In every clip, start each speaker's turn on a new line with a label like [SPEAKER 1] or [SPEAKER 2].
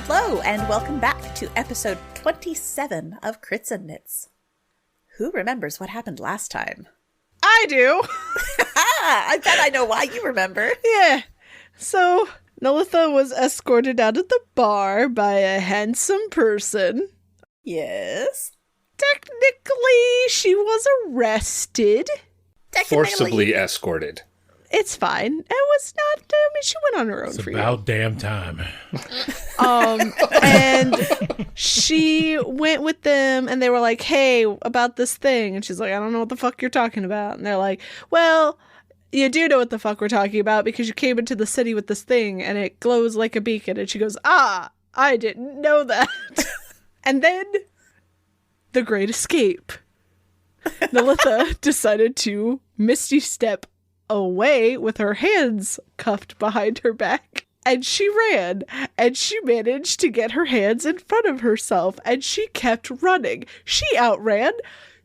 [SPEAKER 1] Hello, and welcome back to episode 27 of Crits and Knits. Who remembers what happened last time?
[SPEAKER 2] I do.
[SPEAKER 1] I bet I know why you remember.
[SPEAKER 2] Yeah. So, Nelitha was escorted out of the bar by a handsome person.
[SPEAKER 1] Yes.
[SPEAKER 2] Technically, she was arrested.
[SPEAKER 3] Forcibly escorted.
[SPEAKER 2] It's fine. It was not, she went on her own
[SPEAKER 4] It's
[SPEAKER 2] for
[SPEAKER 4] about damn time.
[SPEAKER 2] And she went with them, and they were like, hey, about this thing. And she's like, I don't know what the fuck you're talking about. And they're like, well, you do know what the fuck we're talking about because you came into the city with this thing, and it glows like a beacon. And she goes, I didn't know that. And then, the Great Escape. Nelitha decided to Misty Step away with her hands cuffed behind her back, and she ran, and she managed to get her hands in front of herself, and she kept running. She outran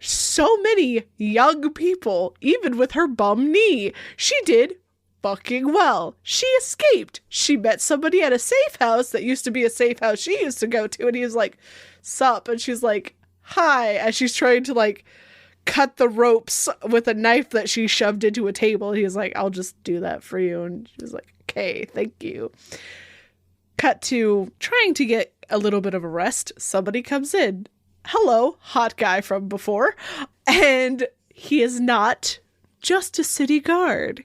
[SPEAKER 2] so many young people, even with her bum knee. She did fucking well. She escaped. She met somebody at a safe house that used to be a safe house she used to go to, and he was like, sup? And she's like, hi, as she's trying to like cut the ropes with a knife that she shoved into a table. He was like, I'll just do that for you. And she was like, okay, thank you. Cut to trying to get a little bit of a rest. Somebody comes in. Hello, hot guy from before. And he is not just a city guard.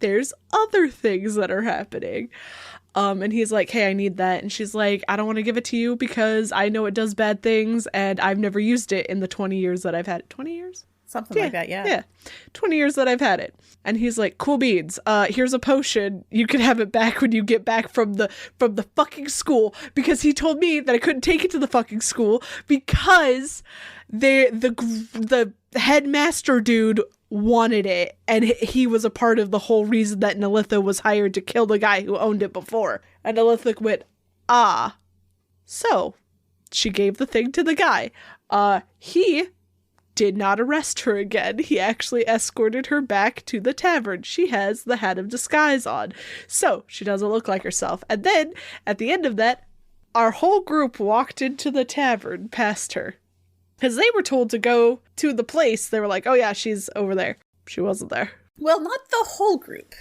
[SPEAKER 2] There's other things that are happening. And he's like, hey, I need that. And she's like, I don't want to give it to you because I know it does bad things and I've never used it in the 20 years that I've had it. 20 years?
[SPEAKER 1] Something like that, yeah.
[SPEAKER 2] Yeah. 20 years that I've had it. And he's like, cool beans. Here's a potion. You can have it back when you get back from the fucking school, because he told me that I couldn't take it to the fucking school because the headmaster dude wanted it, and he was a part of the whole reason that Nelitha was hired to kill the guy who owned it before. And Nelitha went, so she gave the thing to the guy. He did not arrest her again. He actually escorted her back to the tavern. She has the hat of disguise on, so she doesn't look like herself. And then at the end of that, our whole group walked into the tavern past her. Because they were told to go to the place. They were like, oh yeah, she's over there. She wasn't there.
[SPEAKER 1] Well, not the whole group.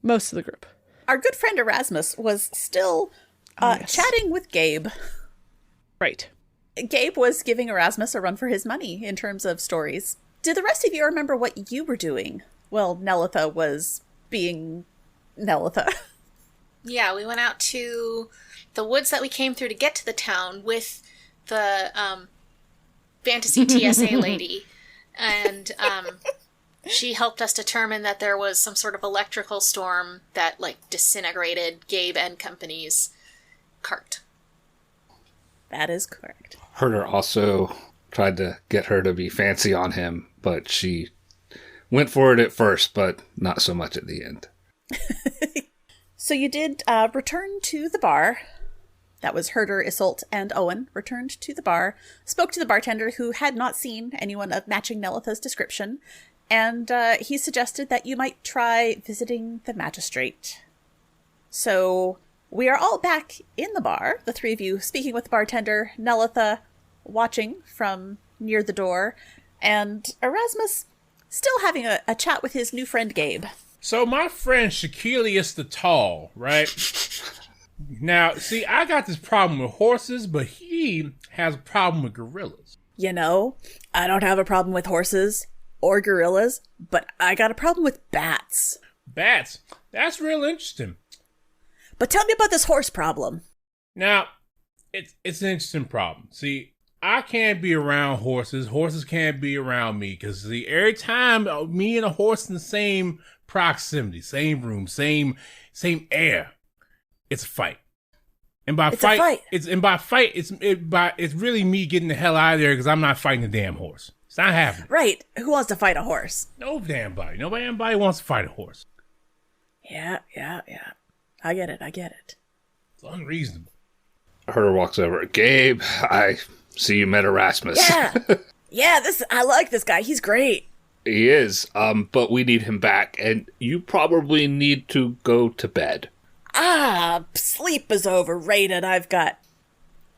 [SPEAKER 2] Most of the group.
[SPEAKER 1] Our good friend Erasmus was still chatting with Gabe.
[SPEAKER 2] Right.
[SPEAKER 1] Gabe was giving Erasmus a run for his money in terms of stories. Did the rest of you remember what you were doing? Well, Nelitha was being Nelitha.
[SPEAKER 5] Yeah, we went out to the woods that we came through to get to the town with the fantasy TSA lady, and she helped us determine that there was some sort of electrical storm that like disintegrated Gabe and company's cart.
[SPEAKER 1] That is correct.
[SPEAKER 3] Herder also tried to get her to be fancy on him, but she went for it at first, but not so much at the end.
[SPEAKER 1] So you did return to the bar. That was Herder, Isolt, and Owen returned to the bar, spoke to the bartender who had not seen anyone of matching Nelitha's description, and he suggested that you might try visiting the magistrate. So we are all back in the bar, the three of you speaking with the bartender, Nelitha watching from near the door, and Erasmus still having a chat with his new friend Gabe.
[SPEAKER 4] So my friend Shaquilius the Tall, right? Now, see, I got this problem with horses, but he has a problem with gorillas.
[SPEAKER 1] You know, I don't have a problem with horses or gorillas, but I got a problem with bats.
[SPEAKER 4] Bats? That's real interesting.
[SPEAKER 1] But tell me about this horse problem.
[SPEAKER 4] Now, it's an interesting problem. See, I can't be around horses. Horses can't be around me. Because, see, every time me and a horse in the same proximity, same room, same air, it's a fight. And by
[SPEAKER 1] it's
[SPEAKER 4] fight, it's really me getting the hell out of there because I'm not fighting the damn horse. It's not happening.
[SPEAKER 1] Right. Who wants to fight a horse?
[SPEAKER 4] No damn body. Nobody wants to fight a horse.
[SPEAKER 1] Yeah. I get it.
[SPEAKER 4] It's unreasonable.
[SPEAKER 3] Herder walks over. Gabe, I see you met Erasmus.
[SPEAKER 1] Yeah. Yeah, I like this guy. He's great.
[SPEAKER 3] He is, but we need him back, and you probably need to go to bed.
[SPEAKER 1] Sleep is overrated. I've got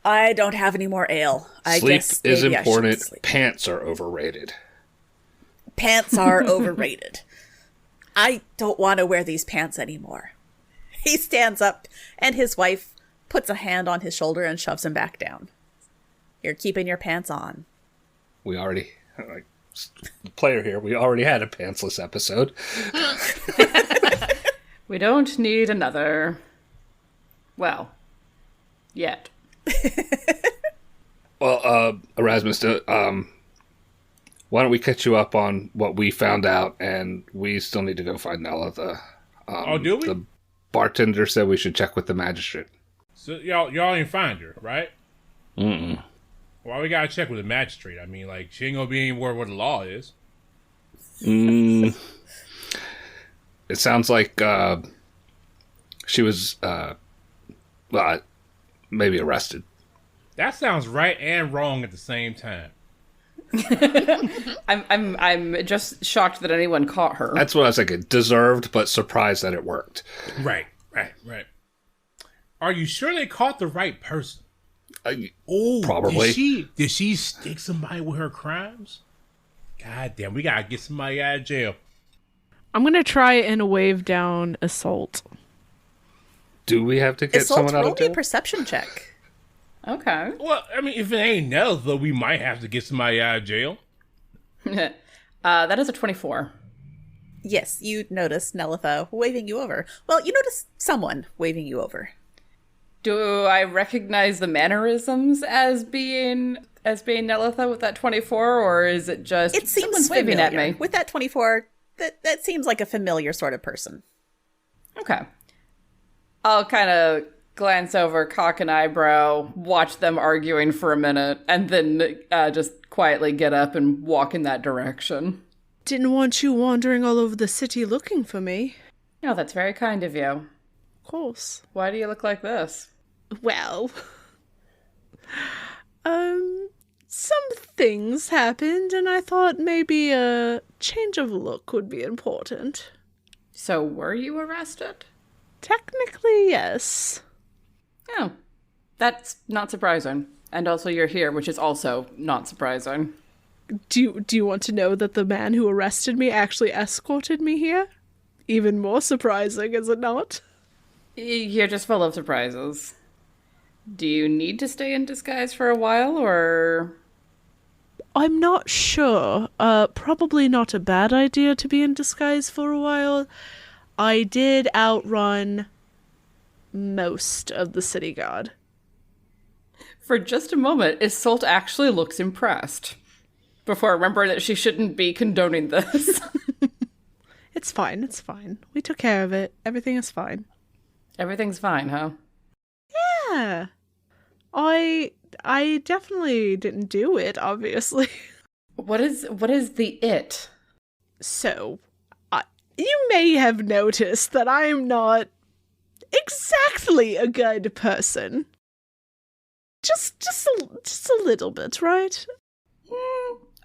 [SPEAKER 1] I don't have any more ale. I
[SPEAKER 3] Sleep
[SPEAKER 1] guess
[SPEAKER 3] is
[SPEAKER 1] maybe I should
[SPEAKER 3] important.
[SPEAKER 1] sleep.
[SPEAKER 3] Pants are overrated.
[SPEAKER 1] Pants are overrated. I don't want to wear these pants anymore. He stands up, and his wife puts a hand on his shoulder and shoves him back down. You're keeping your pants on.
[SPEAKER 3] We already, like, player here, we already had a pantsless episode.
[SPEAKER 6] We don't need another. Well, yet.
[SPEAKER 3] Well, Erasmus, why don't we catch you up on what we found out, and we still need to go find Nella.
[SPEAKER 4] Do we?
[SPEAKER 3] The bartender said we should check with the magistrate.
[SPEAKER 4] So y'all didn't find her, right?
[SPEAKER 3] Mm-mm.
[SPEAKER 4] Why we gotta check with the magistrate? I mean, like, she ain't gonna be anywhere where the law is.
[SPEAKER 3] It sounds like she was maybe arrested.
[SPEAKER 4] That sounds right and wrong at the same time.
[SPEAKER 6] I'm just shocked that anyone caught her.
[SPEAKER 3] That's what I was thinking. Deserved, but surprised that it worked.
[SPEAKER 4] Right. Are you sure they caught the right person?
[SPEAKER 3] Probably.
[SPEAKER 4] Did she stick somebody with her crimes? God damn, we gotta get somebody out of jail.
[SPEAKER 2] I'm going to try and wave down assault.
[SPEAKER 3] Do we have to get
[SPEAKER 1] Assault,
[SPEAKER 3] someone out
[SPEAKER 1] roll
[SPEAKER 3] of
[SPEAKER 1] me a
[SPEAKER 3] jail?
[SPEAKER 1] perception check.
[SPEAKER 6] Okay.
[SPEAKER 4] Well, I mean, if it ain't Nell, though, we might have to get somebody out of jail.
[SPEAKER 6] That is a 24.
[SPEAKER 1] Yes, you notice Nelitha waving you over. Well, you notice someone waving you over.
[SPEAKER 6] Do I recognize the mannerisms as being Nelitha with that 24, or is it just
[SPEAKER 1] It seems
[SPEAKER 6] someone's waving
[SPEAKER 1] familiar.
[SPEAKER 6] at me?
[SPEAKER 1] With that 24, that seems like a familiar sort of person.
[SPEAKER 6] Okay. I'll kind of glance over, cock an eyebrow, watch them arguing for a minute, and then just quietly get up and walk in that direction.
[SPEAKER 2] Didn't want you wandering all over the city looking for me.
[SPEAKER 6] Oh, that's very kind of you.
[SPEAKER 2] Of course.
[SPEAKER 6] Why do you look like this?
[SPEAKER 2] Well, some things happened, and I thought maybe a change of look would be important.
[SPEAKER 6] So, were you arrested?
[SPEAKER 2] Technically, yes.
[SPEAKER 6] Oh, that's not surprising. And also you're here, which is also not surprising.
[SPEAKER 2] Do you want to know that the man who arrested me actually escorted me here? Even more surprising, is it not?
[SPEAKER 6] You're just full of surprises. Do you need to stay in disguise for a while, or...
[SPEAKER 2] I'm not sure. Probably not a bad idea to be in disguise for a while. I did outrun most of the city guard.
[SPEAKER 6] For just a moment, Isolde actually looks impressed. Before remembering that she shouldn't be condoning this.
[SPEAKER 2] It's fine, it's fine. We took care of it. Everything is fine.
[SPEAKER 6] Everything's fine, huh?
[SPEAKER 2] Yeah. I definitely didn't do it, obviously.
[SPEAKER 6] What is the it?
[SPEAKER 2] So, you may have noticed that I'm not exactly a good person. Just a little bit, right?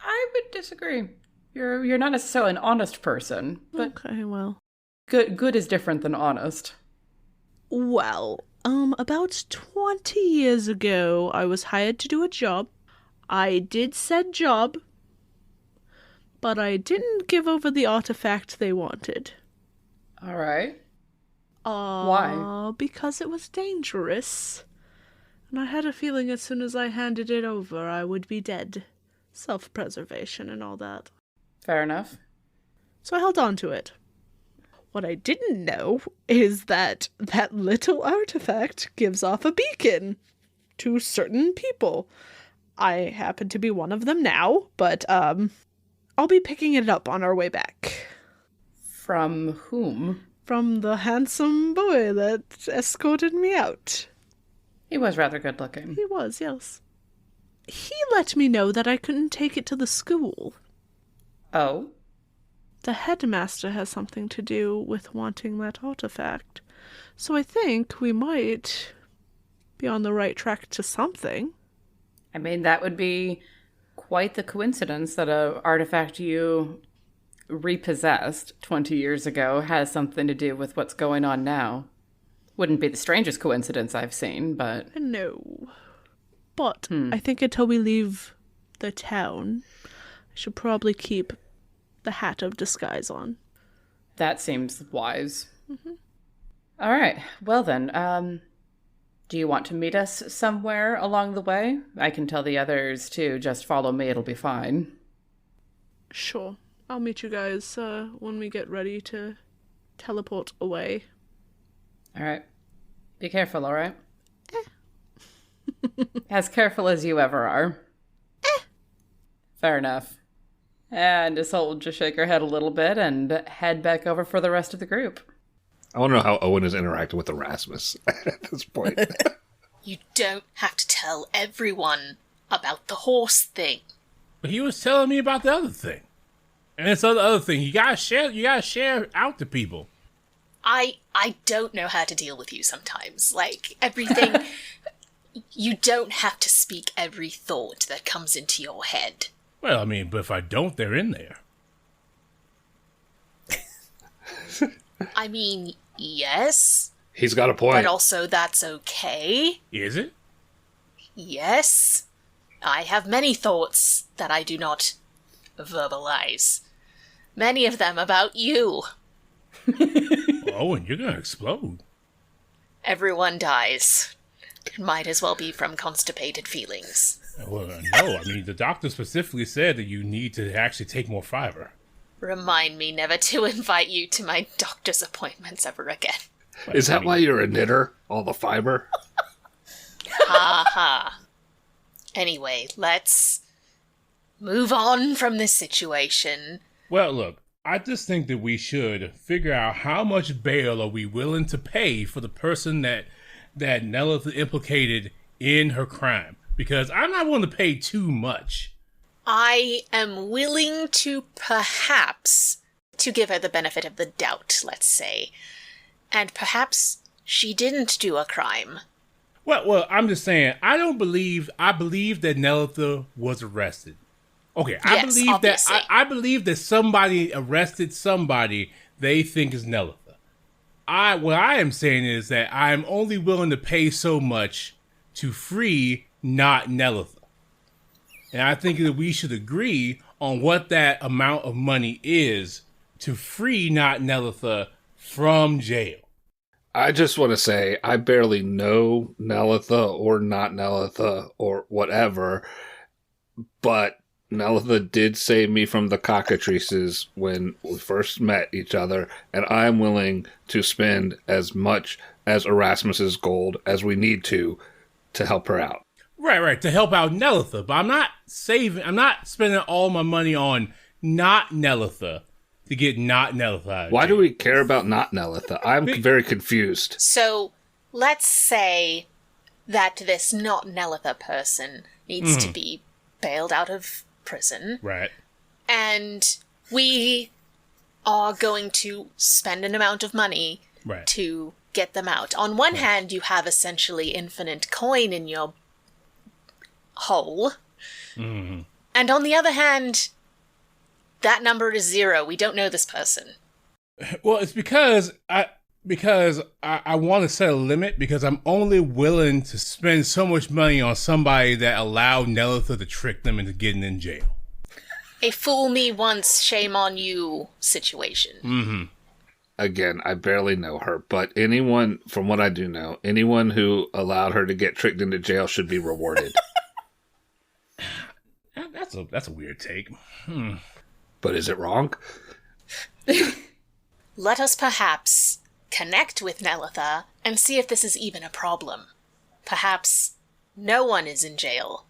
[SPEAKER 6] I would disagree. You're not necessarily an honest person, but
[SPEAKER 2] Okay, well.
[SPEAKER 6] good is different than honest.
[SPEAKER 2] Well, about 20 years ago, I was hired to do a job. I did said job, but I didn't give over the artifact they wanted.
[SPEAKER 6] All right. Why?
[SPEAKER 2] Because it was dangerous. And I had a feeling as soon as I handed it over, I would be dead. Self-preservation and all that.
[SPEAKER 6] Fair enough.
[SPEAKER 2] So I held on to it. What I didn't know is that that little artifact gives off a beacon to certain people. I happen to be one of them now, but I'll be picking it up on our way back.
[SPEAKER 6] From whom?
[SPEAKER 2] From the handsome boy that escorted me out.
[SPEAKER 6] He was rather good looking.
[SPEAKER 2] He was, yes. He let me know that I couldn't take it to the school.
[SPEAKER 6] Oh?
[SPEAKER 2] The headmaster has something to do with wanting that artifact. So I think we might be on the right track to something.
[SPEAKER 6] I mean, that would be quite the coincidence that a artifact you repossessed 20 years ago has something to do with what's going on now. Wouldn't be the strangest coincidence I've seen, but...
[SPEAKER 2] No. But I think until we leave the town, I should probably keep the hat of disguise on.
[SPEAKER 6] That seems wise. All right. Well then, do you want to meet us somewhere along the way? I can tell the others to just follow me. It'll be fine.
[SPEAKER 2] Sure. I'll meet you guys when we get ready to teleport away.
[SPEAKER 6] All right. Be careful, all right? As careful as you ever are. Fair enough. And Isolde will just shake her head a little bit and head back over for the rest of the group.
[SPEAKER 3] I want to know how Owen is interacting with Erasmus at this point.
[SPEAKER 5] You don't have to tell everyone about the horse thing.
[SPEAKER 4] But he was telling me about the other thing. And it's the other thing. You gotta share out to people.
[SPEAKER 5] I don't know how to deal with you sometimes. Like, everything... You don't have to speak every thought that comes into your head.
[SPEAKER 4] Well, I mean, but if I don't, they're in there.
[SPEAKER 5] I mean, yes.
[SPEAKER 3] He's got a point.
[SPEAKER 5] But also that's okay.
[SPEAKER 4] Is it?
[SPEAKER 5] Yes. I have many thoughts that I do not verbalize. Many of them about you.
[SPEAKER 4] Oh, and you're gonna explode.
[SPEAKER 5] Everyone dies. It might as well be from constipated feelings.
[SPEAKER 4] Well, no, I mean, the doctor specifically said that you need to actually take more fiber.
[SPEAKER 5] Remind me never to invite you to my doctor's appointments ever again.
[SPEAKER 3] Is that why you're a knitter? All the fiber?
[SPEAKER 5] Ha ha. Anyway, let's move on from this situation.
[SPEAKER 4] Well, look, I just think that we should figure out how much bail are we willing to pay for the person that Nelith implicated in her crime. Because I'm not willing to pay too much.
[SPEAKER 5] I am willing to perhaps to give her the benefit of the doubt, let's say. And perhaps she didn't do a crime.
[SPEAKER 4] Well, I'm just saying, I believe that Nelitha was arrested. Okay, I believe that somebody arrested somebody they think is Nelitha. What I am saying is that I am only willing to pay so much to free not Nelitha. And I think that we should agree on what that amount of money is to free not Nelitha from jail.
[SPEAKER 3] I just want to say, I barely know Nelitha or not Nelitha or whatever, but Nelitha did save me from the cockatrices when we first met each other, and I'm willing to spend as much as Erasmus's gold as we need to help her out.
[SPEAKER 4] Right, to help out Nelitha, but I'm not spending all my money on not Nelitha to get not Nelitha out of
[SPEAKER 3] Why
[SPEAKER 4] jail.
[SPEAKER 3] do we care about not Nelitha? I'm very confused.
[SPEAKER 5] So, let's say that this not Nelitha person needs to be bailed out of prison.
[SPEAKER 4] Right.
[SPEAKER 5] And we are going to spend an amount of money to get them out. On one hand, you have essentially infinite coin in your hole. And on the other hand, that number is 0. We don't know this person.
[SPEAKER 4] Well, it's because I want to set a limit because I'm only willing to spend so much money on somebody that allowed Nelitha to trick them into getting in jail.
[SPEAKER 5] A fool me once, shame on you situation.
[SPEAKER 3] Again, I barely know her, but anyone, from what I do know, anyone who allowed her to get tricked into jail should be rewarded.
[SPEAKER 4] That's a weird take.
[SPEAKER 3] But is it wrong?
[SPEAKER 5] Let us perhaps connect with Nelitha and see if this is even a problem. Perhaps no one is in jail.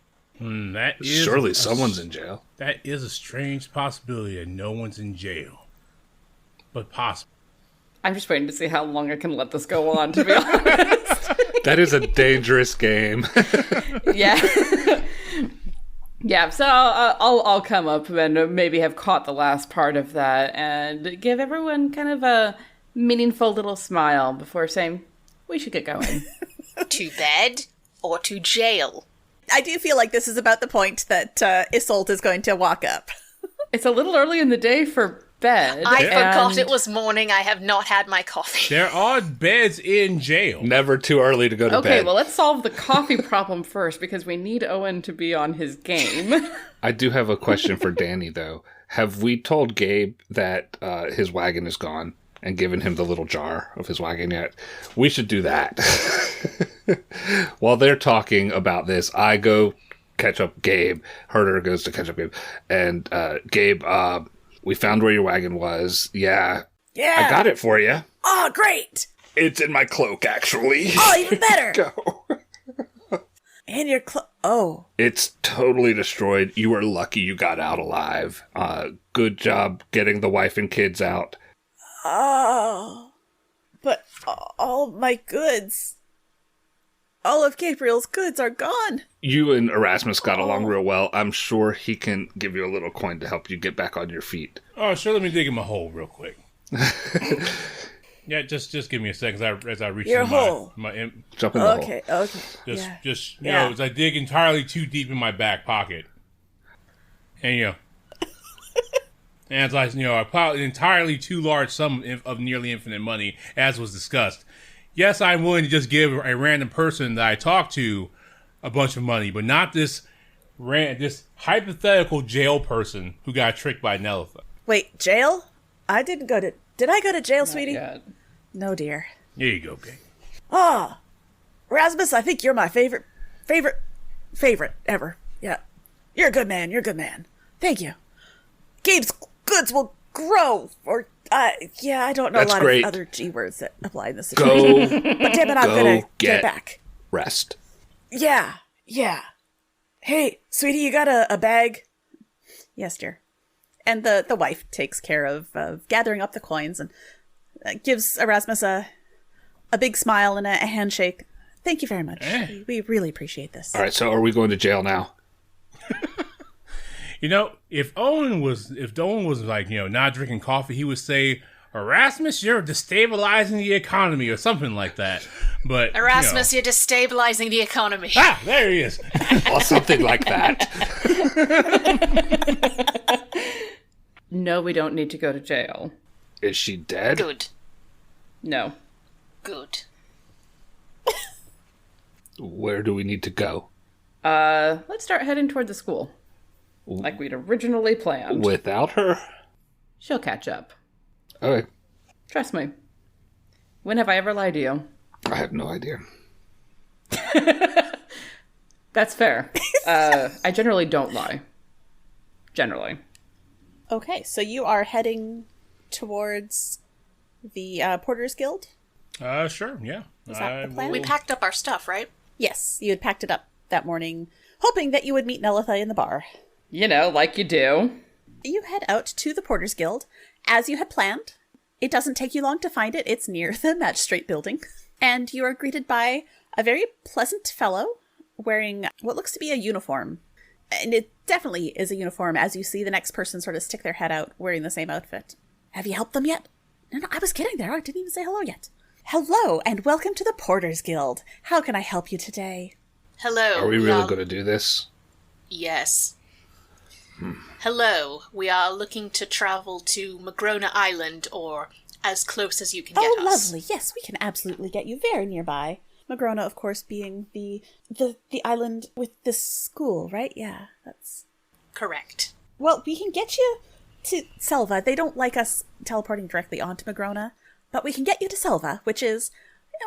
[SPEAKER 3] Surely someone's in jail.
[SPEAKER 4] That is a strange possibility that no one's in jail. But possible.
[SPEAKER 6] I'm just waiting to see how long I can let this go on, to be honest.
[SPEAKER 3] That is a dangerous game.
[SPEAKER 6] Yeah. Yeah, so I'll come up and maybe have caught the last part of that and give everyone kind of a meaningful little smile before saying, we should get going.
[SPEAKER 5] To bed or to jail?
[SPEAKER 1] I do feel like this is about the point that Isolde is going to walk up.
[SPEAKER 6] It's a little early in the day for bed.
[SPEAKER 5] I forgot
[SPEAKER 6] and-
[SPEAKER 5] it was morning. I have not had my coffee.
[SPEAKER 4] There are beds in jail.
[SPEAKER 3] Never too early to go to
[SPEAKER 6] Okay,
[SPEAKER 3] bed.
[SPEAKER 6] well, let's solve the coffee problem first because we need Owen to be on his game.
[SPEAKER 3] I do have a question for Danny, though. Have we told Gabe that his wagon is gone and given him the little jar of his wagon yet? We should do that. While they're talking about this, I go catch up Gabe. Herder goes to catch up Gabe. And Gabe, we found where your wagon was. Yeah.
[SPEAKER 1] Yeah.
[SPEAKER 3] I got it for you.
[SPEAKER 1] Oh, great.
[SPEAKER 3] It's in my cloak, actually.
[SPEAKER 1] Oh, even better.
[SPEAKER 3] Go.
[SPEAKER 1] And your oh.
[SPEAKER 3] It's totally destroyed. You were lucky you got out alive. Good job getting the wife and kids out.
[SPEAKER 1] Oh. But all my goods. All of Gabriel's goods are gone.
[SPEAKER 3] You and Erasmus got along real well. I'm sure he can give you a little coin to help you get back on your feet.
[SPEAKER 4] Oh, sure. Let me dig him a hole real quick. Yeah, just give me a second as I reach
[SPEAKER 1] Your
[SPEAKER 4] in
[SPEAKER 1] hole.
[SPEAKER 4] my
[SPEAKER 3] Jump in the hole.
[SPEAKER 1] Okay.
[SPEAKER 4] just
[SPEAKER 1] Yeah.
[SPEAKER 4] know, as I dig entirely too deep in my back pocket, and and as I pile an entirely too large sum of nearly infinite money, as was discussed. Yes, I'm willing to just give a random person that I talk to a bunch of money, but not this hypothetical jail person who got tricked by Nelitha.
[SPEAKER 1] Wait, jail? I didn't go to... Did I go to jail, sweetie?
[SPEAKER 6] Yeah.
[SPEAKER 1] No, dear.
[SPEAKER 4] There you go, Gabe.
[SPEAKER 1] Ah, Rasmus, I think you're my favorite ever. Yeah. You're a good man. You're a good man. Thank you. Gabe's goods will grow. Or, yeah, I don't know
[SPEAKER 3] That's
[SPEAKER 1] a lot
[SPEAKER 3] great.
[SPEAKER 1] of other G words that apply in this situation.
[SPEAKER 3] Go
[SPEAKER 1] But damn it, I'm
[SPEAKER 3] Go
[SPEAKER 1] gonna get
[SPEAKER 3] get-
[SPEAKER 1] it back.
[SPEAKER 3] rest.
[SPEAKER 1] Yeah. Hey, sweetie, you got a bag? Yes, dear. And the wife takes care of gathering up the coins and gives Erasmus a big smile and a handshake. Thank you very much. We really appreciate this.
[SPEAKER 3] All right, so are we going to jail now?
[SPEAKER 4] If Owen was like, not drinking coffee, he would say, Erasmus, you're destabilizing the economy or something like that. But
[SPEAKER 5] Erasmus, you're destabilizing the economy.
[SPEAKER 4] There he is.
[SPEAKER 3] Or something like that.
[SPEAKER 6] No, we don't need to go to jail.
[SPEAKER 3] Is she dead?
[SPEAKER 5] Good.
[SPEAKER 6] No.
[SPEAKER 5] Good.
[SPEAKER 3] Where do we need to go?
[SPEAKER 6] Let's start heading toward the school. Like we'd originally planned.
[SPEAKER 3] Without her?
[SPEAKER 6] She'll catch up.
[SPEAKER 3] Okay.
[SPEAKER 6] Trust me. When have I ever lied to you?
[SPEAKER 3] I have no idea.
[SPEAKER 6] That's fair. I generally don't lie. Generally.
[SPEAKER 1] Okay, so you are heading towards the Porters Guild?
[SPEAKER 4] Sure, yeah.
[SPEAKER 1] Is that the plan?
[SPEAKER 5] We packed up our stuff, right?
[SPEAKER 1] Yes, you had packed it up that morning, hoping that you would meet Nelitha in the bar.
[SPEAKER 6] Like you do.
[SPEAKER 1] You head out to the Porters Guild, as you had planned. It doesn't take you long to find it. It's near the magistrate building. And you are greeted by a very pleasant fellow wearing what looks to be a uniform. And it definitely is a uniform as you see the next person sort of stick their head out wearing the same outfit. Have you helped them yet? No, I was getting there. I didn't even say hello yet. Hello, and welcome to the Porters Guild. How can I help you today?
[SPEAKER 5] Hello.
[SPEAKER 3] Are we really going to do this?
[SPEAKER 5] Yes. Hello. We are looking to travel to Magrona Island, or as close as you can get
[SPEAKER 1] Oh,
[SPEAKER 5] us.
[SPEAKER 1] lovely. Yes, we can absolutely get you very nearby. Magrona, of course, being the island with the school, right? Yeah, that's...
[SPEAKER 5] Correct.
[SPEAKER 1] Well, we can get you to Selva. They don't like us teleporting directly onto Magrona, but we can get you to Selva, which is,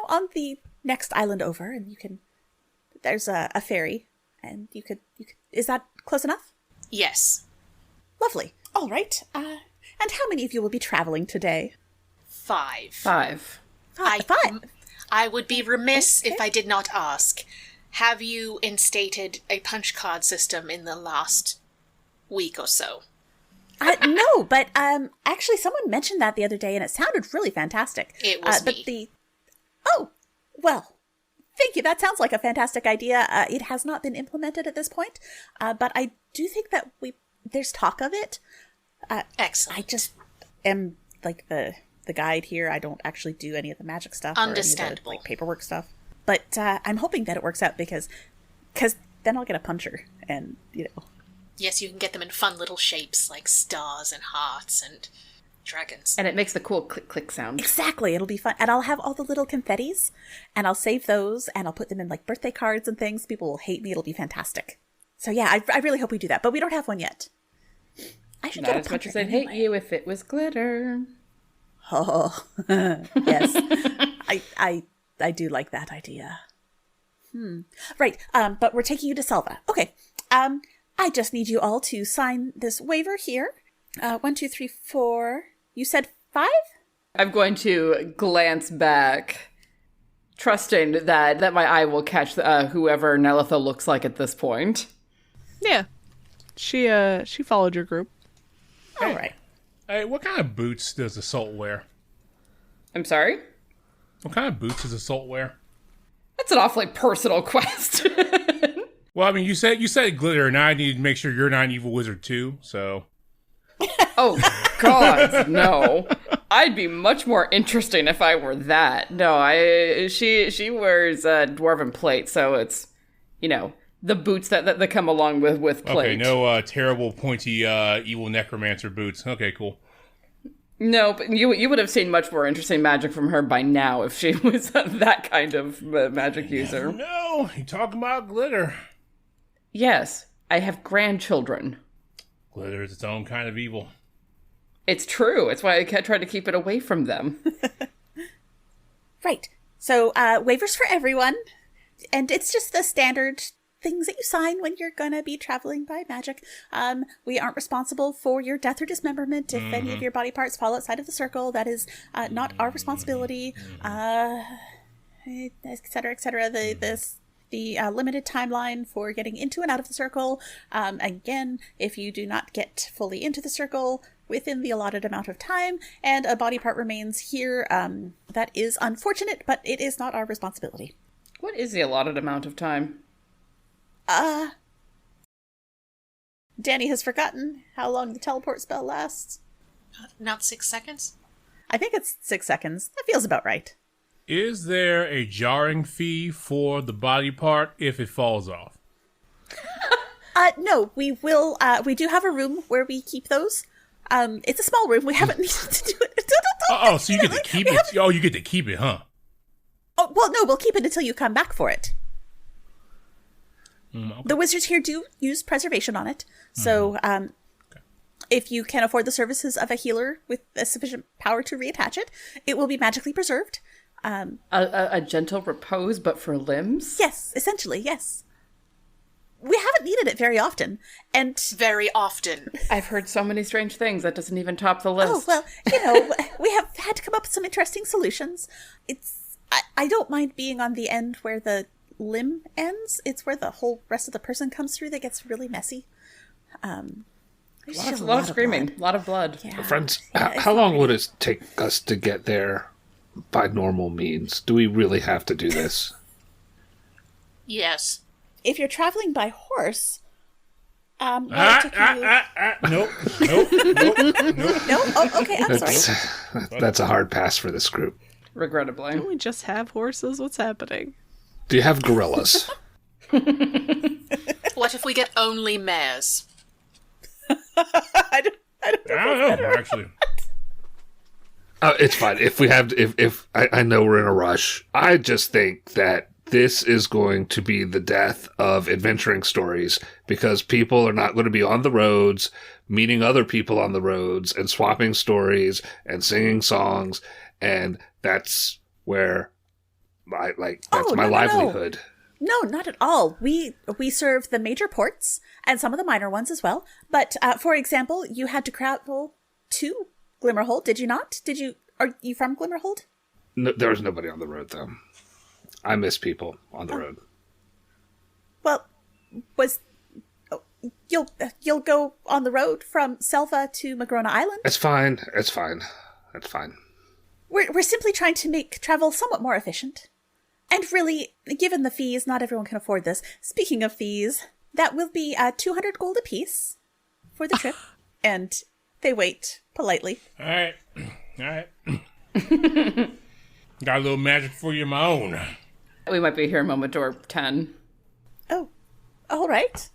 [SPEAKER 1] on the next island over, and you can... There's a ferry, and you could... Is that close enough?
[SPEAKER 5] Yes.
[SPEAKER 1] Lovely. All right. And how many of you will be traveling today?
[SPEAKER 5] 5.
[SPEAKER 6] 5.
[SPEAKER 1] Five.
[SPEAKER 5] I would be remiss if I did not ask. Have you instated a punch card system in the last week or so?
[SPEAKER 1] No, but actually someone mentioned that the other day and it sounded really fantastic.
[SPEAKER 5] It was
[SPEAKER 1] but
[SPEAKER 5] me.
[SPEAKER 1] Oh, well, thank you. That sounds like a fantastic idea. It has not been implemented at this point, but I do think that there's talk of it.
[SPEAKER 5] Excellent.
[SPEAKER 1] I just am like the guide here. I don't actually do any of the magic stuff or any of
[SPEAKER 5] Understandable.
[SPEAKER 1] the paperwork stuff. But I'm hoping that it works out because then I'll get a puncher and
[SPEAKER 5] Yes, you can get them in fun little shapes like stars and hearts and Dragons.
[SPEAKER 6] And it makes the cool click-click sound.
[SPEAKER 1] Exactly. It'll be fun. And I'll have all the little confettis, and I'll save those, and I'll put them in, like, birthday cards and things. People will hate me. It'll be fantastic. So, yeah, I really hope we do that. But we don't have one yet. I should
[SPEAKER 6] Not
[SPEAKER 1] get a
[SPEAKER 6] as much
[SPEAKER 1] pumpkin
[SPEAKER 6] as I'd hate you if it was glitter.
[SPEAKER 1] Oh, yes. I do like that idea. Right. But we're taking you to Selva. Okay. I just need you all to sign this waiver here. 1, 2, 3, 4. You said 5?
[SPEAKER 6] I'm going to glance back, trusting that my eye will catch whoever Nelitha looks like at this point.
[SPEAKER 2] Yeah. She followed your group.
[SPEAKER 1] All right.
[SPEAKER 4] Hey, what kind of boots does Assault wear?
[SPEAKER 6] I'm sorry?
[SPEAKER 4] What kind of boots does Assault wear?
[SPEAKER 6] That's an awfully personal question.
[SPEAKER 4] Well, I mean, you said glitter, and I need to make sure you're not an evil wizard too. So,
[SPEAKER 6] Oh, God, no. I'd be much more interesting if I were that. No, she wears dwarven plate, so it's, the boots that come along with plate.
[SPEAKER 4] okay, no terrible pointy evil necromancer boots. Okay, cool.
[SPEAKER 6] No, but you would have seen much more interesting magic from her by now if she was that kind of magic user.
[SPEAKER 4] No, you talking about glitter?
[SPEAKER 6] Yes, I have grandchildren.
[SPEAKER 4] Glitter is its own kind of evil.
[SPEAKER 6] It's true. It's why I try to keep it away from them.
[SPEAKER 1] Right. So, waivers for everyone. And it's just the standard things that you sign when you're gonna be traveling by magic. We aren't responsible for your death or dismemberment. If any of your body parts fall outside of the circle, that is not our responsibility. Et cetera, et cetera. The limited timeline for getting into and out of the circle. Again, if you do not get fully into the circle within the allotted amount of time and a body part remains here, that is unfortunate, but it is not our responsibility.
[SPEAKER 6] What is the allotted amount of time?
[SPEAKER 1] Danny has forgotten how long the teleport spell lasts.
[SPEAKER 5] Not 6 seconds?
[SPEAKER 1] I think it's 6 seconds. That feels about right.
[SPEAKER 4] Is there a jarring fee for the body part if it falls off?
[SPEAKER 1] No, we will, we do have a room where we keep those. It's a small room. We haven't needed to do it.
[SPEAKER 4] Oh, so you get to keep it? Oh, you get to keep it, huh?
[SPEAKER 1] Oh, well, no, we'll keep it until you come back for it.
[SPEAKER 4] Okay.
[SPEAKER 1] The wizards here do use preservation on it. So, if you can afford the services of a healer with a sufficient power to reattach it, it will be magically preserved.
[SPEAKER 6] A gentle repose, but for limbs?
[SPEAKER 1] Yes, essentially, yes. We haven't needed it very often, and...
[SPEAKER 5] Very often.
[SPEAKER 6] I've heard so many strange things that doesn't even top the list.
[SPEAKER 1] Oh, well, we have had to come up with some interesting solutions. I don't mind being on the end where the limb ends. It's where the whole rest of the person comes through that gets really messy.
[SPEAKER 6] A lot of screaming, a lot of blood.
[SPEAKER 1] Yeah.
[SPEAKER 3] Friends, how long would it take us to get there by normal means? Do we really have to do this?
[SPEAKER 5] Yes.
[SPEAKER 1] If you're traveling by horse,
[SPEAKER 4] Nope. Nope.
[SPEAKER 1] No? Oh, okay, I'm sorry.
[SPEAKER 3] That's a hard pass for this group.
[SPEAKER 6] Regrettably.
[SPEAKER 2] Don't we just have horses? What's happening?
[SPEAKER 3] Do you have gorillas?
[SPEAKER 5] What if we get only mares?
[SPEAKER 1] I don't know.
[SPEAKER 4] I don't know, actually.
[SPEAKER 3] It's fine. If we have, if I know we're in a rush. I just think that this is going to be the death of adventuring stories because people are not going to be on the roads, meeting other people on the roads and swapping stories and singing songs. And that's where my livelihood.
[SPEAKER 1] No, not at all. We serve the major ports and some of the minor ones as well. But for example, you had to travel to Glimmerhold, did you not? Are you from Glimmerhold?
[SPEAKER 3] No, there was nobody on the road though. I miss people on the road.
[SPEAKER 1] Well, you'll go on the road from Selva to Magrona Island?
[SPEAKER 3] It's fine. That's fine.
[SPEAKER 1] We're simply trying to make travel somewhat more efficient. And really, given the fees, not everyone can afford this. Speaking of fees, that will be 200 gold apiece for the trip. And they wait politely.
[SPEAKER 4] All right. Got a little magic for you of my own.
[SPEAKER 6] We might be here a moment or 10.
[SPEAKER 1] Oh, all right.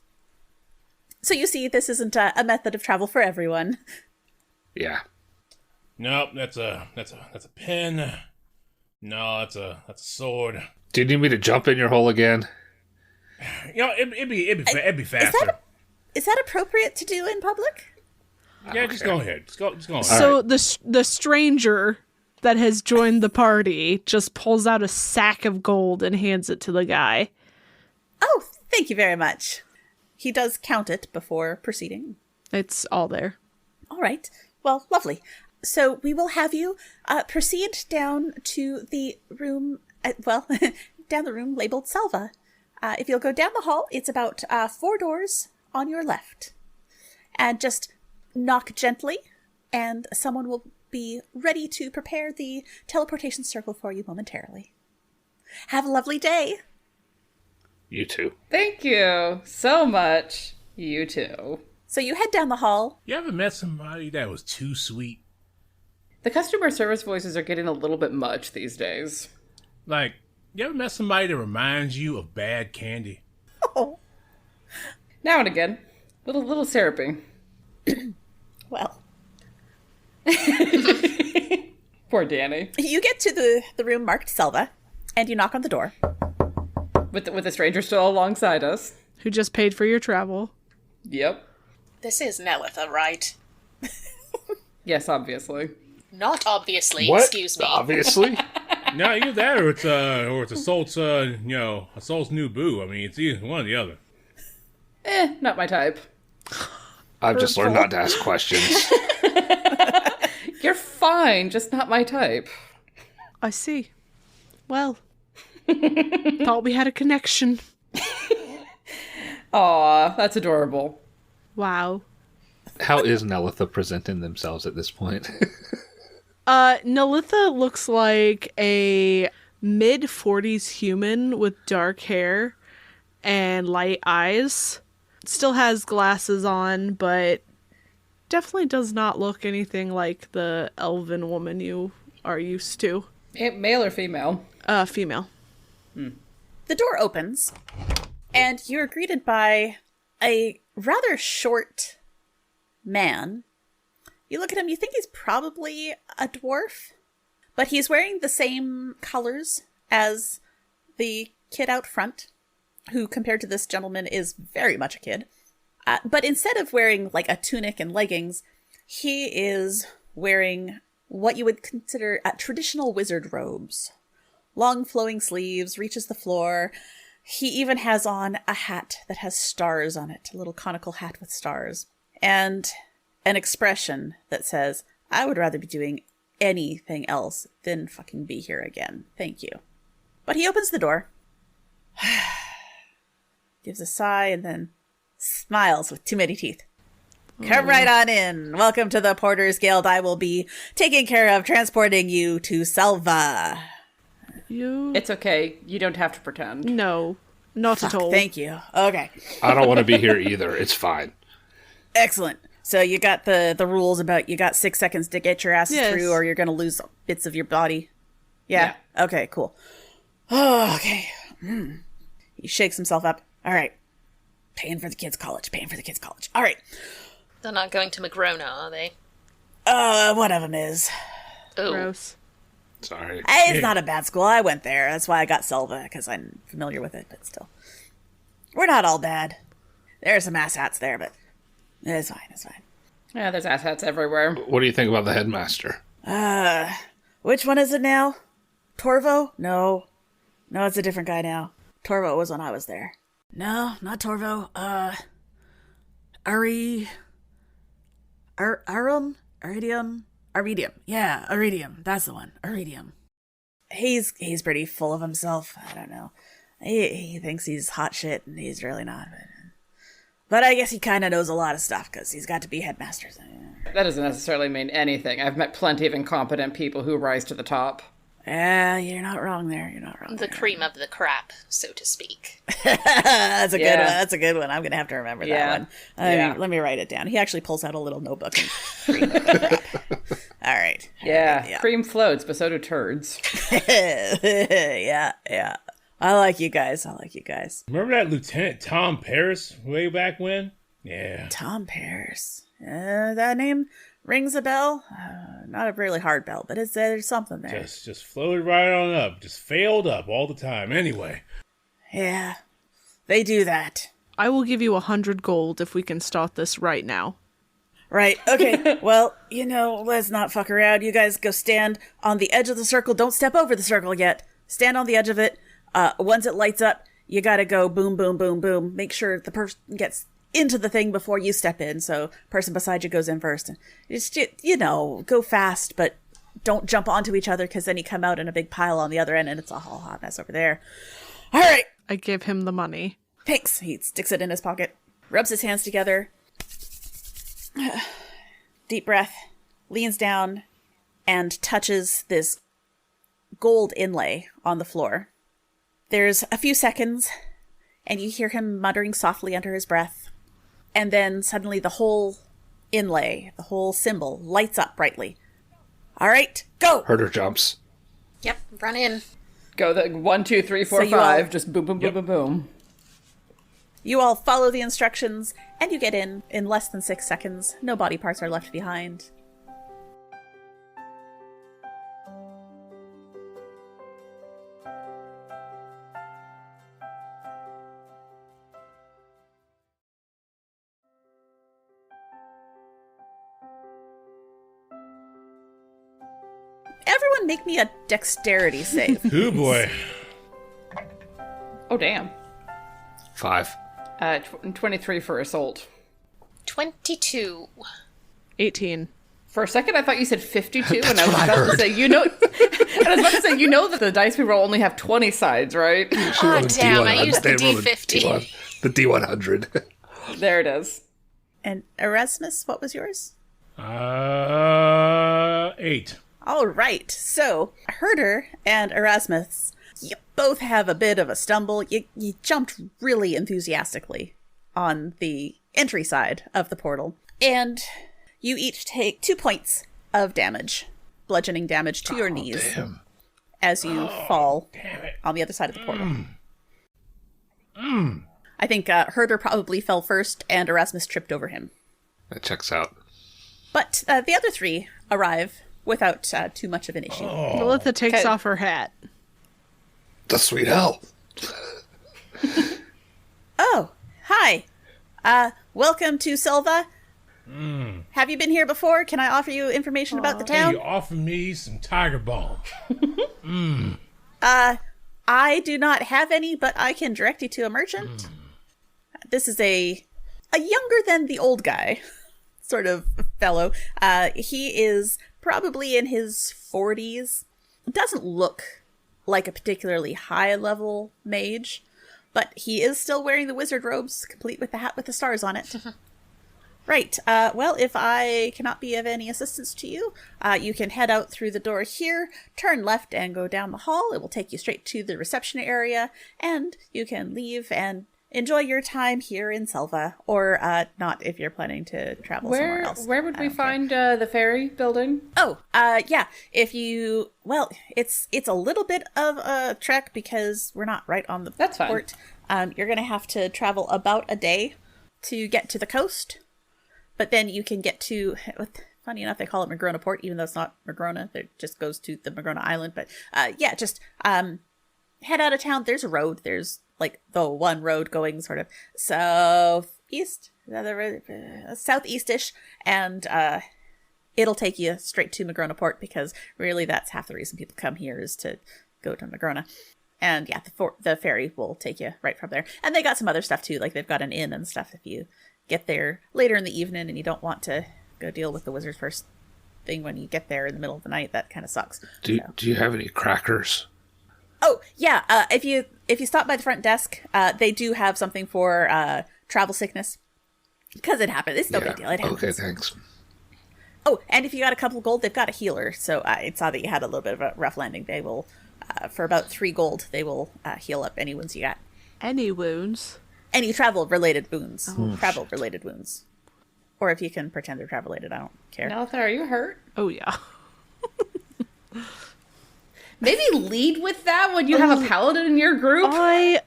[SPEAKER 1] So you see, this isn't a method of travel for everyone.
[SPEAKER 3] Yeah.
[SPEAKER 4] Nope, that's a pen. No, that's a sword.
[SPEAKER 3] Do you need me to jump in your hole again?
[SPEAKER 4] You know, it'd be faster.
[SPEAKER 1] Is that appropriate to do in public?
[SPEAKER 4] Yeah, just go ahead. Just go ahead.
[SPEAKER 2] So the stranger that has joined the party just pulls out a sack of gold and hands it to the guy.
[SPEAKER 1] Oh, thank you very much. He does count it before proceeding.
[SPEAKER 2] It's all there.
[SPEAKER 1] All right. Well, lovely. So we will have you proceed down to the room, down the room labeled Salva. If you'll go down the hall, it's about 4 doors on your left. And just knock gently, and someone will be ready to prepare the teleportation circle for you momentarily. Have a lovely day.
[SPEAKER 3] You too.
[SPEAKER 6] Thank you so much. You too.
[SPEAKER 1] So you head down the hall.
[SPEAKER 4] You ever met somebody that was too sweet?
[SPEAKER 6] The customer service voices are getting a little bit much these days.
[SPEAKER 4] Like, you ever met somebody that reminds you of bad candy?
[SPEAKER 1] Oh,
[SPEAKER 6] Now and again. Little syrupy.
[SPEAKER 1] well.
[SPEAKER 6] Poor Danny.
[SPEAKER 1] You get to the room marked Selva, and you knock on the door.
[SPEAKER 6] With a stranger still alongside us.
[SPEAKER 2] Who just paid for your travel.
[SPEAKER 6] Yep.
[SPEAKER 5] This is Nelitha, right?
[SPEAKER 6] Yes, obviously.
[SPEAKER 5] Not obviously,
[SPEAKER 3] What?
[SPEAKER 5] excuse me.
[SPEAKER 3] Obviously.
[SPEAKER 4] No, either that or it's Assault's Assault's new boo. I mean, it's either one or the other.
[SPEAKER 6] Not my type.
[SPEAKER 3] I've just learned not to ask questions.
[SPEAKER 6] You're fine, just not my type.
[SPEAKER 2] I see. Well, thought we had a connection.
[SPEAKER 6] Aw, that's adorable.
[SPEAKER 2] Wow.
[SPEAKER 3] How is Nelitha presenting themselves at this point?
[SPEAKER 2] Nelitha looks like a mid-40s human with dark hair and light eyes. Still has glasses on, but definitely does not look anything like the elven woman you are used to.
[SPEAKER 6] Male or female?
[SPEAKER 2] Female.
[SPEAKER 1] The door opens, and you're greeted by a rather short man. You look at him, you think he's probably a dwarf, but he's wearing the same colors as the kid out front, who compared to this gentleman is very much a kid. But instead of wearing like a tunic and leggings, he is wearing what you would consider traditional wizard robes. Long flowing sleeves, reaches the floor. He even has on a hat that has stars on it, a little conical hat with stars. And an expression that says, I would rather be doing anything else than fucking be here again. Thank you. But he opens the door, gives a sigh, and then smiles with too many teeth. Come right on in. Welcome to the Porters Guild. I will be taking care of transporting you to Selva.
[SPEAKER 2] You?
[SPEAKER 6] It's okay. You don't have to pretend.
[SPEAKER 2] No, not at all.
[SPEAKER 1] Thank you. Okay.
[SPEAKER 3] I don't want to be here either. It's fine.
[SPEAKER 1] Excellent. So you got the rules about you got 6 seconds to get your asses
[SPEAKER 2] Yes.
[SPEAKER 1] through or you're going to lose bits of your body. Yeah? Okay, cool. Oh, okay. He shakes himself up. All right. Paying for the kids' college. All right.
[SPEAKER 5] They're not going to Magrona, are they?
[SPEAKER 1] One of them is.
[SPEAKER 5] Oh,
[SPEAKER 2] Gross.
[SPEAKER 3] Sorry.
[SPEAKER 1] It's not a bad school. I went there. That's why I got Selva, because I'm familiar with it, but still. We're not all bad. There are some asshats there, but it's fine.
[SPEAKER 6] Yeah, there's asshats everywhere.
[SPEAKER 3] What do you think about the headmaster?
[SPEAKER 1] Which one is it now? Torvo? No, it's a different guy now. Torvo was when I was there. No, not Torvo. Aridium. Yeah, Aridium. That's the one. Aridium. He's pretty full of himself. I don't know. He thinks he's hot shit, and he's really not. But I guess he kind of knows a lot of stuff, because he's got to be headmaster.
[SPEAKER 6] That doesn't necessarily mean anything. I've met plenty of incompetent people who rise to the top.
[SPEAKER 1] You're not wrong there.
[SPEAKER 5] the cream of the crap, so to speak.
[SPEAKER 1] That's a good
[SPEAKER 6] Yeah.
[SPEAKER 1] one. That's a good one. I'm going to have to remember
[SPEAKER 6] Yeah.
[SPEAKER 1] that one.
[SPEAKER 6] Yeah.
[SPEAKER 1] Let me write it down. He actually pulls out a little notebook. And All right.
[SPEAKER 6] Yeah, cream floats, but so do turds.
[SPEAKER 1] Yeah. I like you guys.
[SPEAKER 4] Remember that Lieutenant Tom Paris way back when? Yeah.
[SPEAKER 1] Tom Paris. That name Rings a bell? Not a really hard bell, but there's something there.
[SPEAKER 4] Just floated right on up. Just failed up all the time. Anyway.
[SPEAKER 1] Yeah, they do that.
[SPEAKER 2] I will give you 100 gold if we can start this right now.
[SPEAKER 1] Right, okay. Well, let's not fuck around. You guys go stand on the edge of the circle. Don't step over the circle yet. Stand on the edge of it. Once it lights up, you gotta go boom, boom, boom, boom. Make sure the person gets into the thing before you step in, so person beside you goes in first. And it's just, go fast, but don't jump onto each other, because then you come out in a big pile on the other end, and it's a whole hot mess over there. All right.
[SPEAKER 2] I give him the money.
[SPEAKER 1] Thanks. He sticks it in his pocket, rubs his hands together, deep breath, leans down, and touches this gold inlay on the floor. There's a few seconds, and you hear him muttering softly under his breath. And then suddenly the whole inlay, the whole symbol, lights up brightly. All right, go!
[SPEAKER 3] Herder jumps.
[SPEAKER 5] Yep, run in.
[SPEAKER 6] Go the 1, 2, 3, 4,
[SPEAKER 1] So you
[SPEAKER 6] 5.
[SPEAKER 1] all-
[SPEAKER 6] Just boom, boom, boom, boom, boom.
[SPEAKER 1] You all follow the instructions, and you get in less than 6 seconds. No body parts are left behind. Everyone make me a dexterity save.
[SPEAKER 4] Oh boy.
[SPEAKER 6] Oh, damn.
[SPEAKER 3] 5.
[SPEAKER 6] 23 for assault.
[SPEAKER 5] 22.
[SPEAKER 2] 18.
[SPEAKER 6] For a second, I thought you said 52, and I was about to say, that the dice we roll only have 20 sides, right?
[SPEAKER 5] Oh, damn, I used the D50.
[SPEAKER 3] The D100.
[SPEAKER 6] There it is.
[SPEAKER 1] And Erasmus, what was yours?
[SPEAKER 4] 8.
[SPEAKER 1] All right. So, Herder and Erasmus, you both have a bit of a stumble. You jumped really enthusiastically on the entry side of the portal. And you each take 2 points of damage, bludgeoning damage to your knees
[SPEAKER 3] Damn.
[SPEAKER 1] as you fall
[SPEAKER 4] Damn it.
[SPEAKER 1] on the other side of the portal. I think Herder probably fell first and Erasmus tripped over him.
[SPEAKER 3] That checks out.
[SPEAKER 1] But the other 3 arrive without too much of an issue.
[SPEAKER 2] Lilitha takes
[SPEAKER 6] Okay.
[SPEAKER 2] off her hat.
[SPEAKER 3] The sweet hell.
[SPEAKER 1] Oh, hi. Welcome to Silva. Have you been here before? Can I offer you information about the
[SPEAKER 4] Hey,
[SPEAKER 1] town?
[SPEAKER 4] you offer me some tiger balm.
[SPEAKER 1] I do not have any, but I can direct you to a merchant. This is a younger than the old guy sort of fellow. He is probably in his 40s. Doesn't look like a particularly high-level mage, but he is still wearing the wizard robes, complete with the hat with the stars on it. Right. Well, if I cannot be of any assistance to you, you can head out through the door here, turn left and go down the hall. It will take you straight to the reception area, and you can leave and enjoy your time here in Selva, or not if you're planning to travel somewhere else.
[SPEAKER 6] Where would
[SPEAKER 1] I
[SPEAKER 6] we
[SPEAKER 1] don't care.
[SPEAKER 6] find the ferry building?
[SPEAKER 1] Oh, yeah. If you, well, it's a little bit of a trek because we're not right on the
[SPEAKER 6] That's fine.
[SPEAKER 1] port. You're going to have to travel about a day to get to the coast. But then you can get to, funny enough, they call it Magrona Port, even though it's not Magrona. It just goes to the Magrona Island. But yeah, just head out of town. There's a road. There's like the one road going sort of southeast, southeast-ish. And it'll take you straight to Magrona Port because really that's half the reason people come here is to go to Magrona. And yeah, the ferry will take you right from there. And they got some other stuff too, like they've got an inn and stuff if you get there later in the evening and you don't want to go deal with the wizard's first thing when you get there in the middle of the night. That kind of sucks.
[SPEAKER 3] Do
[SPEAKER 1] So.
[SPEAKER 3] you have any crackers?
[SPEAKER 1] Oh yeah, if you stop by the front desk, they do have something for travel sickness because it happens. It's no big deal. It happens.
[SPEAKER 3] Okay, thanks.
[SPEAKER 1] Oh, and if you got a couple gold, they've got a healer. So I saw that you had a little bit of a rough landing. They will, for about 3 gold, they will heal up any wounds you got.
[SPEAKER 2] Any wounds?
[SPEAKER 1] Any travel-related wounds. Travel-related wounds. Or if you can pretend they're travel-related, I don't care.
[SPEAKER 6] Nalitha, are you hurt?
[SPEAKER 2] Oh, yeah.
[SPEAKER 6] Maybe lead with that when you have a paladin in your group.
[SPEAKER 2] I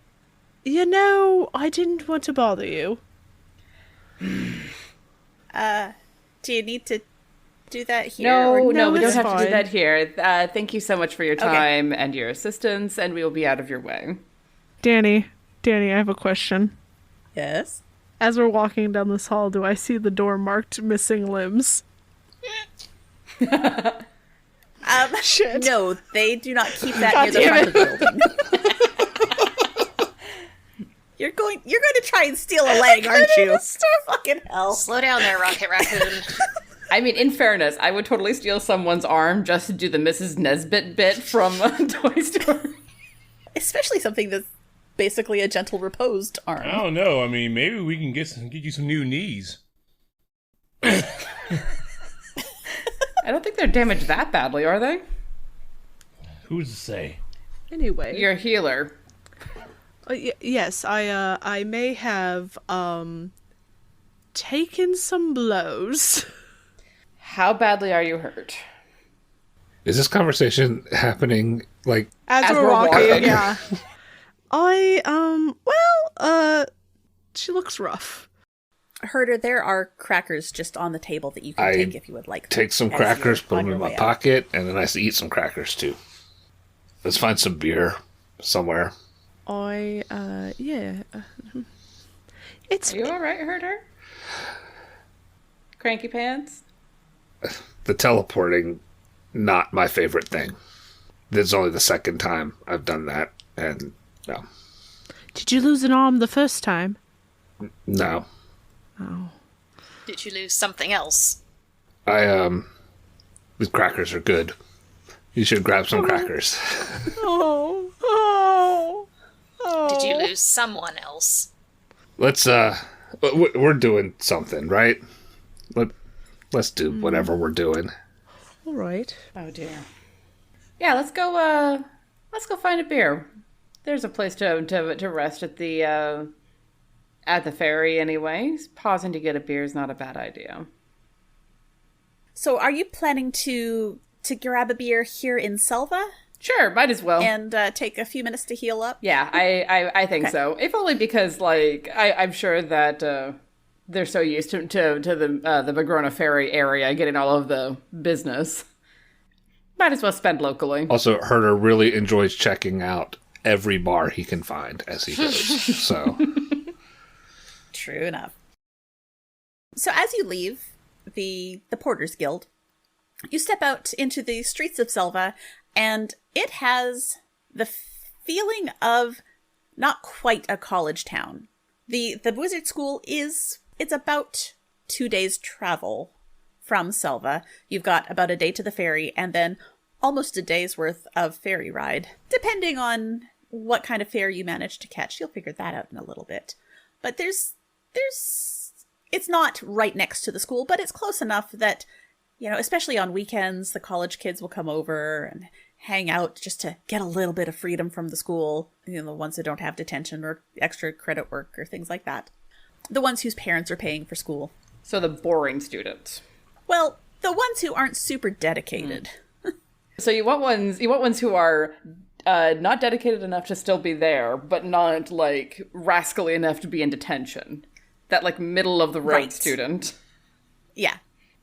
[SPEAKER 2] didn't want to bother you.
[SPEAKER 1] Do you need to do that here?
[SPEAKER 6] No,
[SPEAKER 1] or-
[SPEAKER 6] no, we don't
[SPEAKER 2] it's
[SPEAKER 6] have to do
[SPEAKER 2] fine.
[SPEAKER 6] that here. Thank you so much for your time and your assistance, and we will be out of your way.
[SPEAKER 2] Danny, I have a question.
[SPEAKER 1] Yes.
[SPEAKER 2] As we're walking down this hall, do I see the door marked missing limbs? Shit.
[SPEAKER 1] No, they do not keep that
[SPEAKER 2] God
[SPEAKER 1] near the
[SPEAKER 2] damn
[SPEAKER 1] front of the building. You're going to try and steal a leg, aren't you? Fucking hell.
[SPEAKER 5] Slow down there, Rocket Raccoon.
[SPEAKER 6] I mean, in fairness, I would totally steal someone's arm just to do the Mrs. Nesbit bit from Toy Story.
[SPEAKER 1] Especially something that's basically a gentle reposed arm.
[SPEAKER 4] I don't know. I mean, maybe we can get you some new knees.
[SPEAKER 6] I don't think they're damaged that badly, are they?
[SPEAKER 4] Who's to say?
[SPEAKER 2] Anyway.
[SPEAKER 6] You're a healer.
[SPEAKER 2] Yes, I may have taken some blows.
[SPEAKER 6] How badly are you hurt?
[SPEAKER 3] Is this conversation happening like
[SPEAKER 2] As we're walking, yeah. She looks rough.
[SPEAKER 1] Herder, there are crackers just on the table that you can take if you would like.
[SPEAKER 3] take some
[SPEAKER 1] as
[SPEAKER 3] crackers,
[SPEAKER 1] you're
[SPEAKER 3] put
[SPEAKER 1] on
[SPEAKER 3] them
[SPEAKER 1] your
[SPEAKER 3] in my
[SPEAKER 1] way out.
[SPEAKER 3] pocket, and then I eat some crackers too. Let's find some beer somewhere.
[SPEAKER 2] Yeah. It's
[SPEAKER 6] Are you alright, Herder? Cranky pants?
[SPEAKER 3] The teleporting, not my favorite thing. This is only the second time I've done that, and no.
[SPEAKER 2] Did you lose an arm the first time?
[SPEAKER 3] No.
[SPEAKER 2] Oh.
[SPEAKER 5] Did you lose something else?
[SPEAKER 3] These crackers are good. You should grab some crackers.
[SPEAKER 2] Oh.
[SPEAKER 5] Did you lose someone else?
[SPEAKER 3] Let's, we're doing something, right? Let's do whatever we're doing.
[SPEAKER 2] All right.
[SPEAKER 6] Oh dear. Yeah, let's go find a beer. There's a place to rest at the ferry anyway. Pausing to get a beer is not a bad idea.
[SPEAKER 1] So are you planning to grab a beer here in Selva
[SPEAKER 6] Sure, might as well.
[SPEAKER 1] and take a few minutes to heal up?
[SPEAKER 6] Yeah, I think
[SPEAKER 1] Okay.
[SPEAKER 6] so. If only because, like, I'm sure that they're so used to the Magrona Ferry area getting all of the business. Might as well spend locally.
[SPEAKER 3] Also, Herder really enjoys checking out every bar he can find as he goes. So,
[SPEAKER 1] True enough. So as you leave the Porters Guild, you step out into the streets of Selva, and it has the feeling of not quite a college town. The wizard school it's about 2 days travel from Selva. You've got about a day to the ferry, and then almost a day's worth of ferry ride, depending on what kind of fare you manage to catch. You'll figure that out in a little bit. But there's it's not right next to the school, but it's close enough that, you know, especially on weekends, the college kids will come over and hang out just to get a little bit of freedom from the school. You know, the ones that don't have detention or extra credit work or things like that. The ones whose parents are paying for school.
[SPEAKER 6] So the boring students.
[SPEAKER 1] Well, the ones who aren't super dedicated.
[SPEAKER 6] So you want ones who are not dedicated enough to still be there, but not like rascally enough to be in detention. That like middle of the road
[SPEAKER 1] Right.
[SPEAKER 6] student.
[SPEAKER 1] Yeah,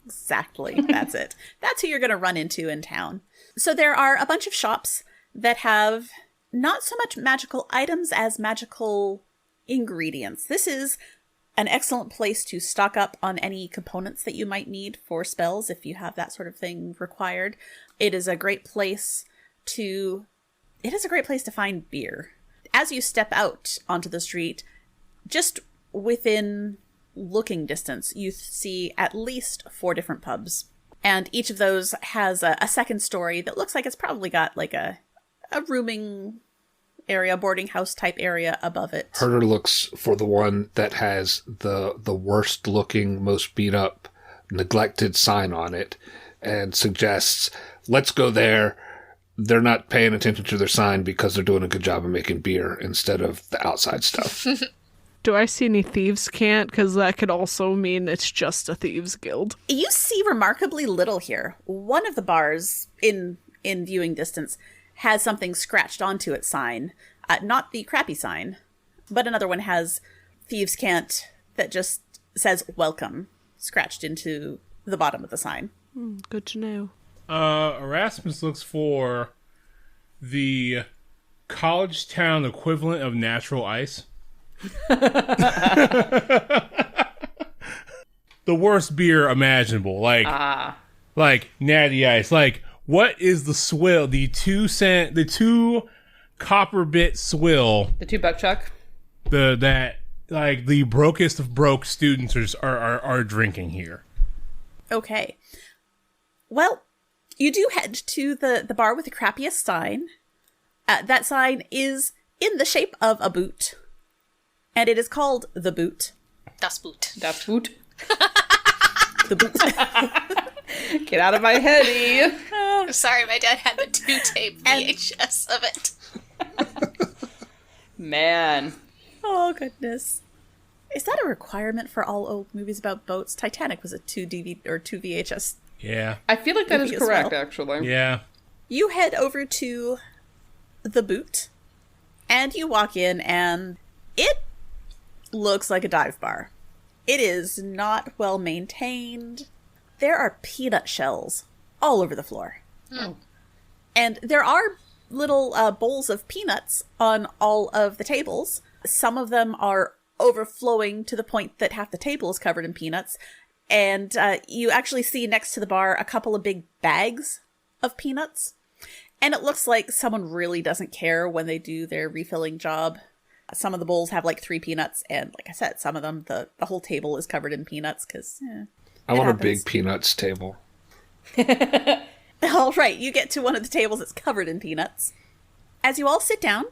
[SPEAKER 1] exactly. That's it. That's who you're going to run into in town. So there are a bunch of shops that have not so much magical items as magical ingredients. This is an excellent place to stock up on any components that you might need for spells if you have that sort of thing required. It is a great place to find beer. As you step out onto the street, just within looking distance, you see at least 4 different pubs. And each of those has a second story that looks like it's probably got like a rooming area, boarding house type area above it.
[SPEAKER 3] Herder looks for the one that has the worst looking, most beat up, neglected sign on it and suggests, let's go there. They're not paying attention to their sign because they're doing a good job of making beer instead of the outside stuff.
[SPEAKER 2] Do I see any thieves' cant? Because that could also mean it's just a thieves' guild.
[SPEAKER 1] You see remarkably little here. One of the bars in viewing distance has something scratched onto its sign. Not the crappy sign, but another one has thieves' cant that just says welcome scratched into the bottom of the sign.
[SPEAKER 2] Good to know.
[SPEAKER 4] Erasmus looks for the college town equivalent of natural ice. The worst beer imaginable, like Natty Ice. Like, what is the swill? The 2 copper bit swill.
[SPEAKER 6] The $2 chuck.
[SPEAKER 4] That the brokest of broke students are drinking here.
[SPEAKER 1] Okay. Well, you do head to the bar with the crappiest sign. That sign is in the shape of a boot. And it is called The Boot.
[SPEAKER 5] Das Boot.
[SPEAKER 6] Das Boot.
[SPEAKER 1] The Boot.
[SPEAKER 6] Get out of my heady.
[SPEAKER 5] I'm sorry, my dad had the 2-tape VHS of it.
[SPEAKER 6] Man.
[SPEAKER 1] Oh, goodness. Is that a requirement for all old movies about boats? Titanic was a 2 DVD or 2 VHS.
[SPEAKER 4] Yeah.
[SPEAKER 6] I feel like that is
[SPEAKER 1] Maybe as
[SPEAKER 6] correct,
[SPEAKER 1] well.
[SPEAKER 6] actually.
[SPEAKER 4] Yeah.
[SPEAKER 1] You head over to The Boot, and you walk in, and it looks like a dive bar. It is not well maintained. There are peanut shells all over the floor.
[SPEAKER 6] Oh.
[SPEAKER 1] And there are little bowls of peanuts on all of the tables. Some of them are overflowing to the point that half the table is covered in peanuts. And you actually see next to the bar a couple of big bags of peanuts. And it looks like someone really doesn't care when they do their refilling job. Some of the bowls have like 3 peanuts. And like I said, some of them, the whole table is covered in peanuts because
[SPEAKER 3] I want a big peanuts table.
[SPEAKER 1] All right, you get to one of the tables that's covered in peanuts. As you all sit down,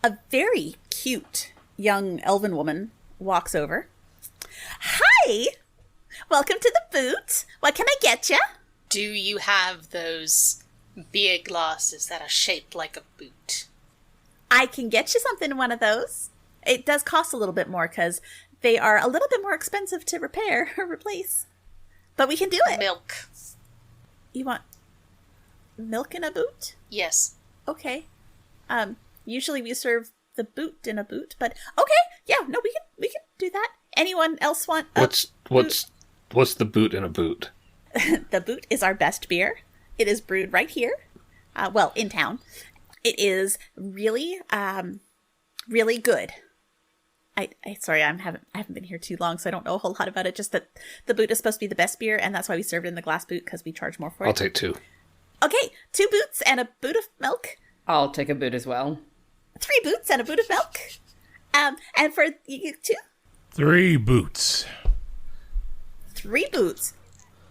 [SPEAKER 1] a very cute young elven woman walks over. Hi! Welcome to the Boot. What can I get you?
[SPEAKER 5] Do you have those beer glasses that are shaped like a boot?
[SPEAKER 1] I can get you something in one of those. It does cost a little bit more because they are a little bit more expensive to repair or replace. But we can do it.
[SPEAKER 5] Milk.
[SPEAKER 1] You want milk in a boot?
[SPEAKER 5] Yes.
[SPEAKER 1] Okay. Usually we serve the boot in a boot, but okay. Yeah, no, we can do that. Anyone else want
[SPEAKER 3] What's the boot in a boot?
[SPEAKER 1] The Boot is our best beer. It is brewed right here. In town. It is really, really good. Sorry, I haven't been here too long, so I don't know a whole lot about it. Just that the Boot is supposed to be the best beer, and that's why we serve it in the glass boot, because we charge more for it.
[SPEAKER 3] I'll take 2.
[SPEAKER 1] Okay, 2 boots and a boot of milk.
[SPEAKER 6] I'll take a boot as well.
[SPEAKER 1] 3 boots and a boot of milk. And for you 2?
[SPEAKER 4] 3 boots.
[SPEAKER 1] 3 boots.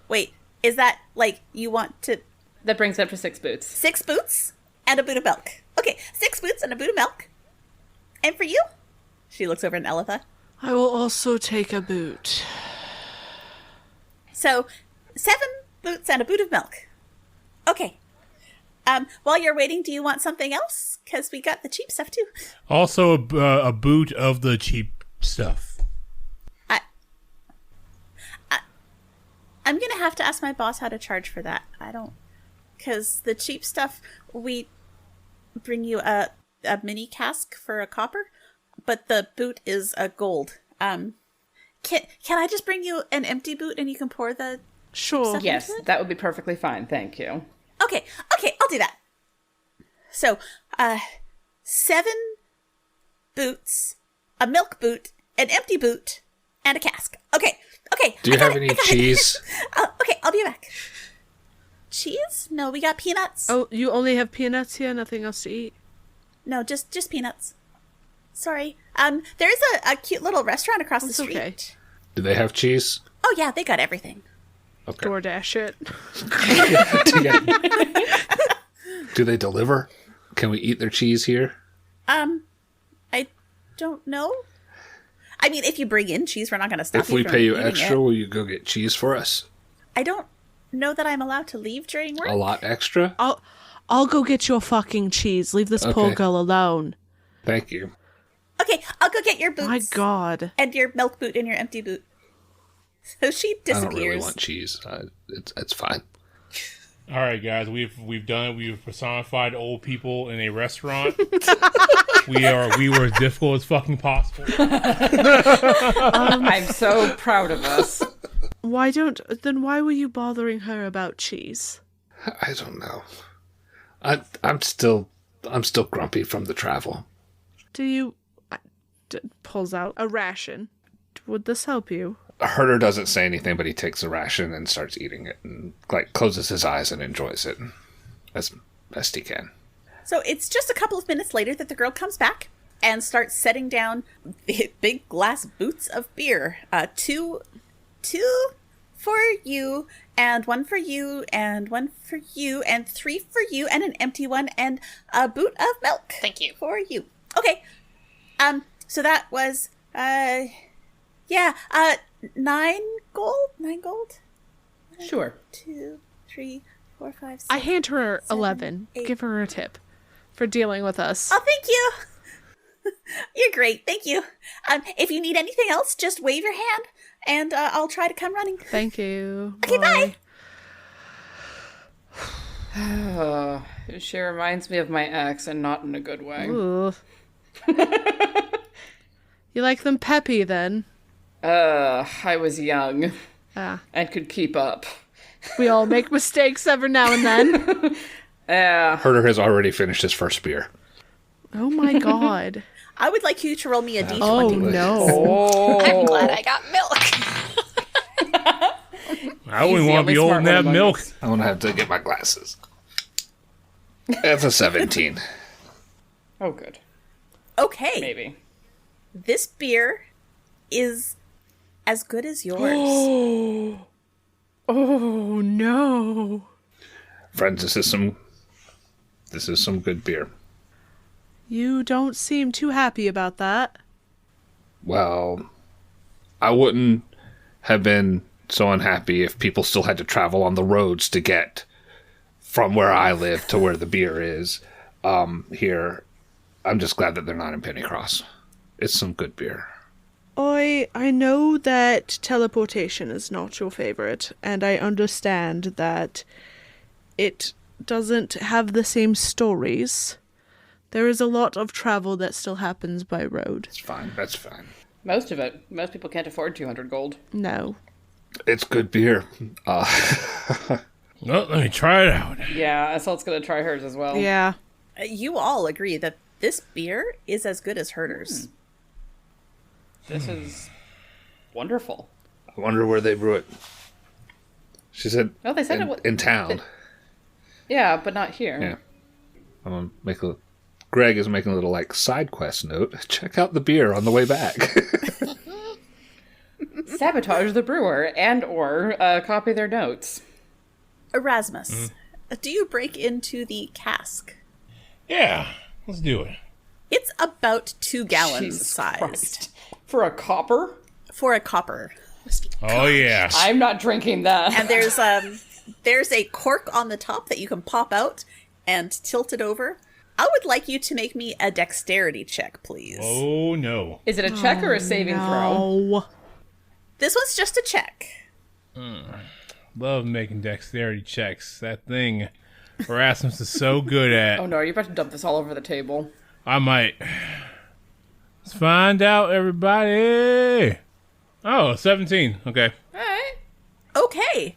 [SPEAKER 1] Wait, is that like you want to
[SPEAKER 6] That brings it up to 6 boots.
[SPEAKER 1] 6 boots and a boot of milk? Okay, 6 boots and a boot of milk. And for you? She looks over at Elitha.
[SPEAKER 2] I will also take a boot.
[SPEAKER 1] So, 7 boots and a boot of milk. Okay. While you're waiting, do you want something else? Because we got the cheap stuff too.
[SPEAKER 4] Also a boot of the cheap stuff.
[SPEAKER 1] I'm going to have to ask my boss how to charge for that. I don't... Because the cheap stuff, we bring you a mini cask for a copper, but the boot is a gold. Can I just bring you an empty boot and you can pour the...
[SPEAKER 2] Sure.
[SPEAKER 1] Stuff
[SPEAKER 6] Yes,
[SPEAKER 1] into it?
[SPEAKER 6] that would be perfectly fine. Thank you.
[SPEAKER 1] Okay, I'll do that. So, 7 boots, a milk boot, an empty boot, and a cask. Okay.
[SPEAKER 3] Do you have any cheese?
[SPEAKER 1] Okay, I'll be back. Cheese? No, we got peanuts.
[SPEAKER 2] Oh, you only have peanuts here? Nothing else to eat?
[SPEAKER 1] No, just peanuts. Sorry. There's a cute little restaurant across the street.
[SPEAKER 2] Okay.
[SPEAKER 3] Do they have cheese?
[SPEAKER 1] Oh yeah, they got everything.
[SPEAKER 3] Okay.
[SPEAKER 2] DoorDash it.
[SPEAKER 3] Do they deliver? Can we eat their cheese here?
[SPEAKER 1] I don't know. I mean, if you bring in cheese, we're not going to stop
[SPEAKER 3] If we
[SPEAKER 1] from
[SPEAKER 3] pay you
[SPEAKER 1] eating
[SPEAKER 3] extra,
[SPEAKER 1] it.
[SPEAKER 3] will you go get cheese for us?
[SPEAKER 1] I don't know that I'm allowed to leave during work.
[SPEAKER 3] A lot extra?
[SPEAKER 2] I'll go get your fucking cheese. Leave this poor
[SPEAKER 3] Okay.
[SPEAKER 2] girl alone.
[SPEAKER 3] Thank you.
[SPEAKER 1] Okay, I'll go get your boots.
[SPEAKER 2] My God.
[SPEAKER 1] And your milk boot and your empty boot. So she
[SPEAKER 3] I don't
[SPEAKER 1] disappears.
[SPEAKER 3] really want cheese. It's fine.
[SPEAKER 4] All right, guys, we've done it. We've personified old people in a restaurant. we were as difficult as fucking possible.
[SPEAKER 6] I'm so proud of us.
[SPEAKER 2] Then why were you bothering her about cheese?
[SPEAKER 3] I don't know. I'm still grumpy from the travel.
[SPEAKER 2] Pulls out a ration. Would this help you?
[SPEAKER 3] Herder doesn't say anything, but he takes the ration and starts eating it and closes his eyes and enjoys it as best he can.
[SPEAKER 1] So it's just a couple of minutes later that the girl comes back and starts setting down the big glass boots of beer. Two for you, and one for you, and one for you, and three for you, and an empty one, and a boot of milk.
[SPEAKER 5] Thank you.
[SPEAKER 1] For you. Okay. So that was, 9 gold? 9 gold?
[SPEAKER 6] Sure.
[SPEAKER 1] 2, 3, 4, 5, 6.
[SPEAKER 2] I hand her
[SPEAKER 1] 7,
[SPEAKER 2] 11.
[SPEAKER 1] 8.
[SPEAKER 2] Give her a tip for dealing with us.
[SPEAKER 1] Oh, thank you. You're great. Thank you. If you need anything else, just wave your hand, and I'll try to come running.
[SPEAKER 2] Thank you.
[SPEAKER 1] Okay,
[SPEAKER 2] bye.
[SPEAKER 6] She reminds me of my ex, and not in a good way.
[SPEAKER 2] Ooh. You like them peppy, then?
[SPEAKER 6] I was young
[SPEAKER 2] Ah.
[SPEAKER 6] and could keep up.
[SPEAKER 2] We all make mistakes every now and then.
[SPEAKER 3] Herder has already finished his first beer.
[SPEAKER 2] Oh my god.
[SPEAKER 1] I would like you to roll me a d20.
[SPEAKER 2] Oh
[SPEAKER 1] please.
[SPEAKER 2] no.
[SPEAKER 5] I'm glad I got milk.
[SPEAKER 4] I wouldn't want to be old and have milk.
[SPEAKER 3] I'm going to have to get my glasses. That's a 17.
[SPEAKER 6] Oh, good.
[SPEAKER 1] Okay.
[SPEAKER 6] Maybe.
[SPEAKER 1] This beer is as good as yours.
[SPEAKER 2] Oh no.
[SPEAKER 3] Friends, this is some good beer.
[SPEAKER 2] You don't seem too happy about that.
[SPEAKER 3] Well, I wouldn't have been so unhappy if people still had to travel on the roads to get from where I live to where the beer is. Here, I'm just glad that they're not in Pennycross. It's some good beer.
[SPEAKER 2] I know that teleportation is not your favorite, and I understand that it doesn't have the same stories. There is a lot of travel that still happens by road.
[SPEAKER 3] It's fine. That's fine.
[SPEAKER 6] Most of it. Most people can't afford 200 gold.
[SPEAKER 2] No.
[SPEAKER 3] It's good beer.
[SPEAKER 4] Well, let me try it out.
[SPEAKER 6] Yeah, Assault's gonna try hers as well.
[SPEAKER 2] Yeah.
[SPEAKER 1] You all agree that this beer is as good as Herder's.
[SPEAKER 6] This is wonderful.
[SPEAKER 3] I wonder where they brew it. She said,
[SPEAKER 6] Oh, they said
[SPEAKER 3] in town.
[SPEAKER 6] Yeah, but not here.
[SPEAKER 3] Yeah. I'm gonna make Greg is making a little side quest note. Check out the beer on the way back.
[SPEAKER 6] Sabotage the brewer and/or copy their notes.
[SPEAKER 1] Erasmus, do you break into the cask?
[SPEAKER 4] Yeah, let's do it.
[SPEAKER 1] It's about 2 gallons
[SPEAKER 6] Jesus
[SPEAKER 1] sized.
[SPEAKER 6] Christ. For a copper?
[SPEAKER 1] For a copper.
[SPEAKER 4] Oh, yeah.
[SPEAKER 6] I'm not drinking that.
[SPEAKER 1] And there's a cork on the top that you can pop out and tilt it over. I would like you to make me a dexterity check, please.
[SPEAKER 4] Oh, no.
[SPEAKER 6] Is it a check or a saving throw?
[SPEAKER 2] No.
[SPEAKER 1] This one's just a check.
[SPEAKER 4] Love making dexterity checks. That thing Erasmus is so good at.
[SPEAKER 6] Oh no, you're about to dump this all over the table.
[SPEAKER 4] I might. Let's find out, everybody. Oh, 17. Okay.
[SPEAKER 6] Alright.
[SPEAKER 1] Okay.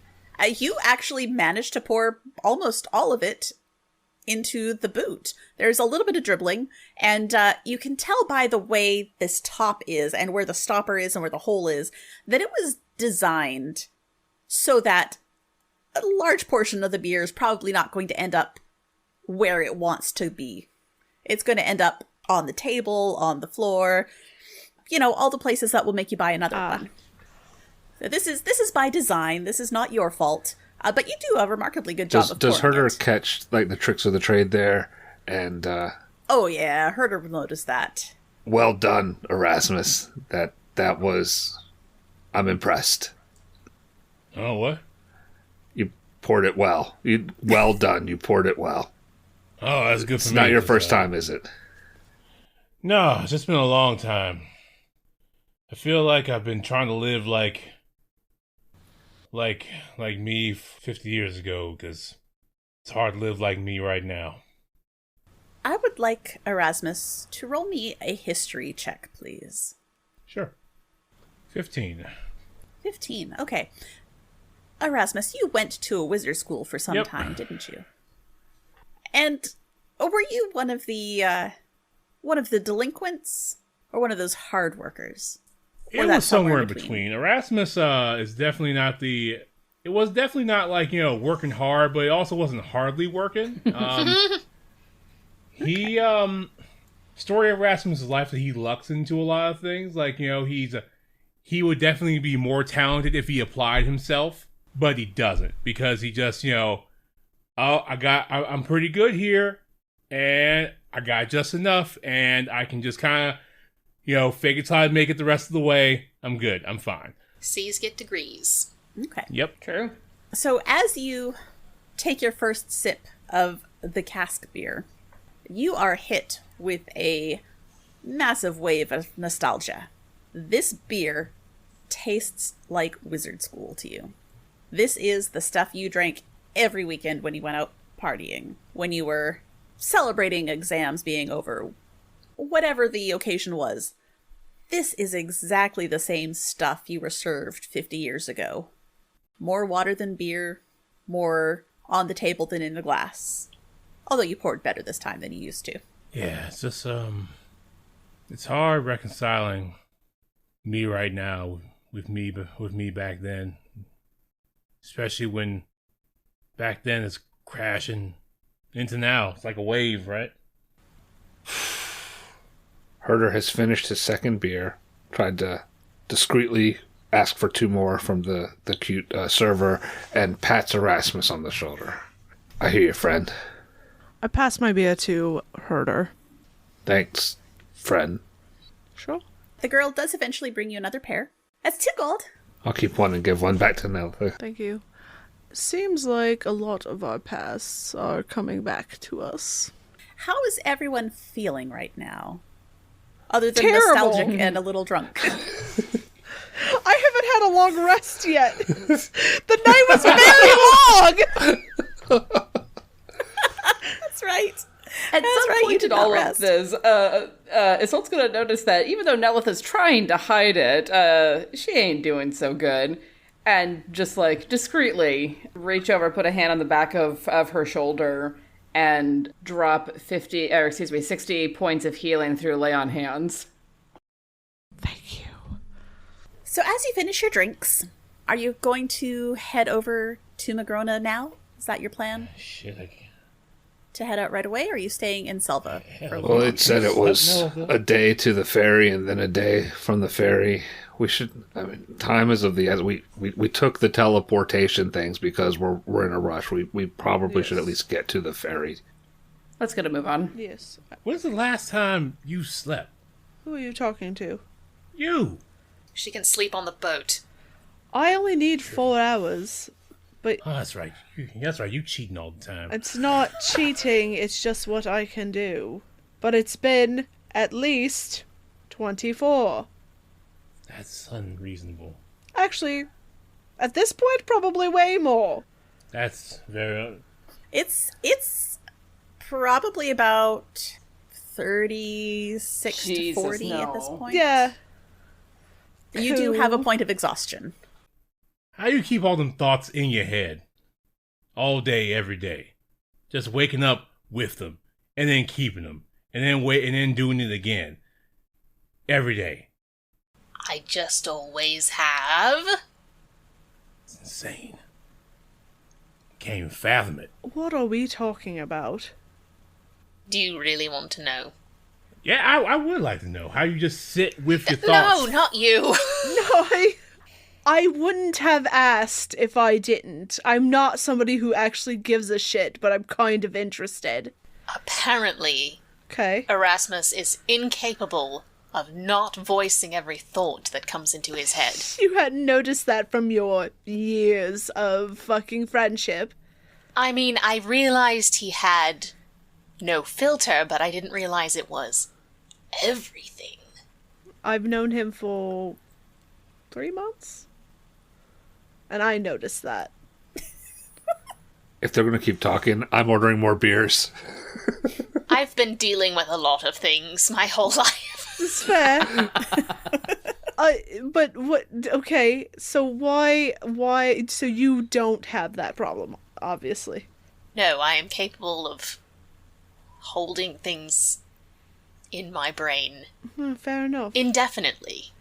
[SPEAKER 1] You actually managed to pour almost all of it into the boot. There's a little bit of dribbling, and you can tell by the way this top is and where the stopper is and where the hole is that it was designed so that a large portion of the beer is probably not going to end up where it wants to be. It's going to end up on the table, on the floor, all the places that will make you buy another one. So this is by design. This is not your fault. But you do a remarkably good job of
[SPEAKER 3] Does
[SPEAKER 1] pouring
[SPEAKER 3] Herder
[SPEAKER 1] it.
[SPEAKER 3] catch the tricks of the trade there? And
[SPEAKER 1] Oh yeah, Herder noticed that.
[SPEAKER 3] well done, Erasmus. That was, I'm impressed.
[SPEAKER 4] Oh, what?
[SPEAKER 3] You poured it well. Well done. You poured it well.
[SPEAKER 4] Oh, that's good for
[SPEAKER 3] It's
[SPEAKER 4] me.
[SPEAKER 3] not your first time, is it?
[SPEAKER 4] No, it's just been a long time. I feel like I've been trying to live like me 50 years ago, because it's hard to live like me right now.
[SPEAKER 1] I would like Erasmus to roll me a history check, please.
[SPEAKER 4] Sure. 15.
[SPEAKER 1] 15. Okay. Erasmus, you went to a wizard school for some time, didn't you? And were you one of the delinquents or one of those hard workers?
[SPEAKER 4] It was somewhere in between. Erasmus is definitely not the... It was definitely not like, working hard, but it also wasn't hardly working. Story of Erasmus' life that he lucks into a lot of things. Like, he would definitely be more talented if he applied himself, but he doesn't because he just, I'm pretty good here and I got just enough and I can just kind of, fake it till I make it the rest of the way. I'm good. I'm fine.
[SPEAKER 5] C's get degrees.
[SPEAKER 1] Okay.
[SPEAKER 4] Yep.
[SPEAKER 6] True.
[SPEAKER 1] So as you take your first sip of the cask beer, you are hit with a massive wave of nostalgia. This beer tastes like wizard school to you. This is the stuff you drank every weekend when you went out partying, when you were celebrating exams being over, whatever the occasion was. This is exactly the same stuff you were served 50 years ago. More water than beer, more on the table than in a glass. Although you poured better this time than you used to.
[SPEAKER 4] Yeah, it's just, it's hard reconciling me right now with me back then. Especially when back then it's crashing into now. It's like a wave, right?
[SPEAKER 3] Herder has finished his second beer, tried to discreetly ask for 2 more from the cute server, and pats Erasmus on the shoulder. I hear you, friend.
[SPEAKER 2] I pass my beer to Herder.
[SPEAKER 3] Thanks, friend.
[SPEAKER 2] Sure.
[SPEAKER 1] The girl does eventually bring you another pair. That's 2 gold.
[SPEAKER 3] I'll keep one and give one back to Neltha.
[SPEAKER 2] Thank you. Seems like a lot of our pasts are coming back to us.
[SPEAKER 1] How is everyone feeling right now? Other than
[SPEAKER 2] Terrible.
[SPEAKER 1] nostalgic and a little drunk.
[SPEAKER 2] I haven't had a long rest yet. The night was very long!
[SPEAKER 1] That's right.
[SPEAKER 6] At
[SPEAKER 1] That's
[SPEAKER 6] some
[SPEAKER 1] right, you
[SPEAKER 6] point
[SPEAKER 1] did
[SPEAKER 6] in
[SPEAKER 1] not
[SPEAKER 6] all
[SPEAKER 1] rest.
[SPEAKER 6] of this, Isolde's going to notice that even though Nelith is trying to hide it, she ain't doing so good. And just, discreetly reach over, put a hand on the back of her shoulder, and drop 60 points of healing through lay on hands.
[SPEAKER 2] Thank you.
[SPEAKER 1] So as you finish your drinks, are you going to head over to Magrona now? Is that your plan?
[SPEAKER 4] Shit, I can't.
[SPEAKER 1] To head out right away, or are you staying in Selva for a little
[SPEAKER 3] Well,
[SPEAKER 1] longer?
[SPEAKER 3] it said it was a day to the ferry and then a day from the ferry. Time is of the essence. We took the teleportation things because we're in a rush. We probably should at least get to the ferry.
[SPEAKER 6] Let's get a move on.
[SPEAKER 2] Yes.
[SPEAKER 4] When's the last time you slept?
[SPEAKER 2] Who are you talking to?
[SPEAKER 4] You!
[SPEAKER 5] She can sleep on the boat.
[SPEAKER 2] I only need 4 hours, but
[SPEAKER 4] Oh, that's right. That's right. You cheating all the time.
[SPEAKER 2] it's not cheating, it's just what I can do. But it's been at least 24.
[SPEAKER 4] That's unreasonable.
[SPEAKER 2] Actually, at this point, probably way more.
[SPEAKER 4] That's very...
[SPEAKER 1] It's probably about 36 to
[SPEAKER 6] Jesus,
[SPEAKER 1] 40 at this
[SPEAKER 6] no.
[SPEAKER 1] point.
[SPEAKER 2] Yeah.
[SPEAKER 1] You do have a point of exhaustion.
[SPEAKER 4] How you keep all them thoughts in your head? All day, every day. Just waking up with them. And then keeping them. And then doing it again. Every day.
[SPEAKER 5] I just always have.
[SPEAKER 4] It's insane. Can't even fathom it.
[SPEAKER 2] What are we talking about?
[SPEAKER 5] Do you really want to know?
[SPEAKER 4] Yeah, I would like to know how you just sit with your
[SPEAKER 5] No,
[SPEAKER 4] thoughts.
[SPEAKER 5] not you.
[SPEAKER 2] No, I wouldn't have asked if I didn't. I'm not somebody who actually gives a shit, but I'm kind of interested.
[SPEAKER 5] Apparently,
[SPEAKER 2] Okay.
[SPEAKER 5] Erasmus is incapable of not voicing every thought that comes into his head.
[SPEAKER 2] You hadn't noticed that from your years of fucking friendship.
[SPEAKER 5] I mean, I realized he had no filter, but I didn't realize it was everything.
[SPEAKER 2] I've known him for 3 months. And I noticed that.
[SPEAKER 3] If they're going to keep talking, I'm ordering more beers.
[SPEAKER 5] I've been dealing with a lot of things my whole life.
[SPEAKER 2] It's fair. But what? Okay, so why? So you don't have that problem, obviously.
[SPEAKER 5] No, I am capable of holding things in my brain
[SPEAKER 2] Fair enough.
[SPEAKER 5] indefinitely.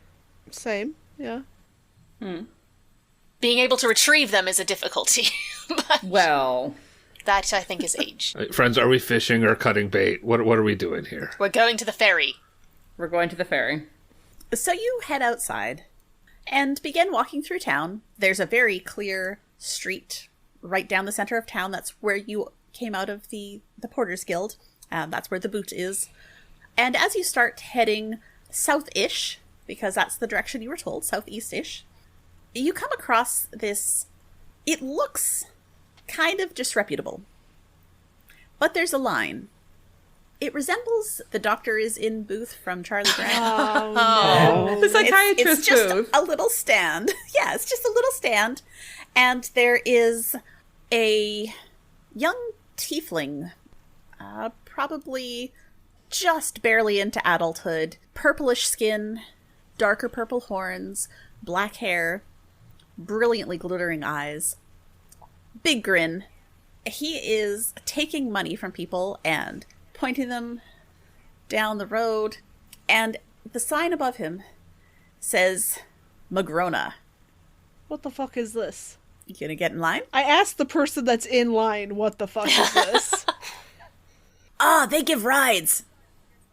[SPEAKER 2] Same, yeah.
[SPEAKER 5] Being able to retrieve them is a difficulty. But
[SPEAKER 6] Well,
[SPEAKER 5] that, I think, is age.
[SPEAKER 3] Friends, are we fishing or cutting bait? What are we doing here?
[SPEAKER 5] We're going to the ferry.
[SPEAKER 6] we're going to the ferry.
[SPEAKER 1] So you head outside and begin walking through town. There's a very clear street right down the center of town. That's where you came out of the Porters Guild. That's where the boot is. And as you start heading south-ish, because that's the direction you were told, southeast-ish, you come across this... It looks kind of disreputable. But there's a line. It resembles the Doctor is in booth from Charlie Brown.
[SPEAKER 2] Oh,
[SPEAKER 6] The psychiatrist
[SPEAKER 1] It's just
[SPEAKER 6] booth.
[SPEAKER 1] a little stand. Yeah, it's just a little stand. And there is a young tiefling, probably just barely into adulthood, purplish skin, darker purple horns, black hair, brilliantly glittering eyes, big grin. He is taking money from people and pointing them down the road, and the sign above him says Magrona.
[SPEAKER 2] what the fuck is this?
[SPEAKER 1] You gonna get in line?
[SPEAKER 2] I asked the person that's in line, what the fuck is this?
[SPEAKER 1] They give rides.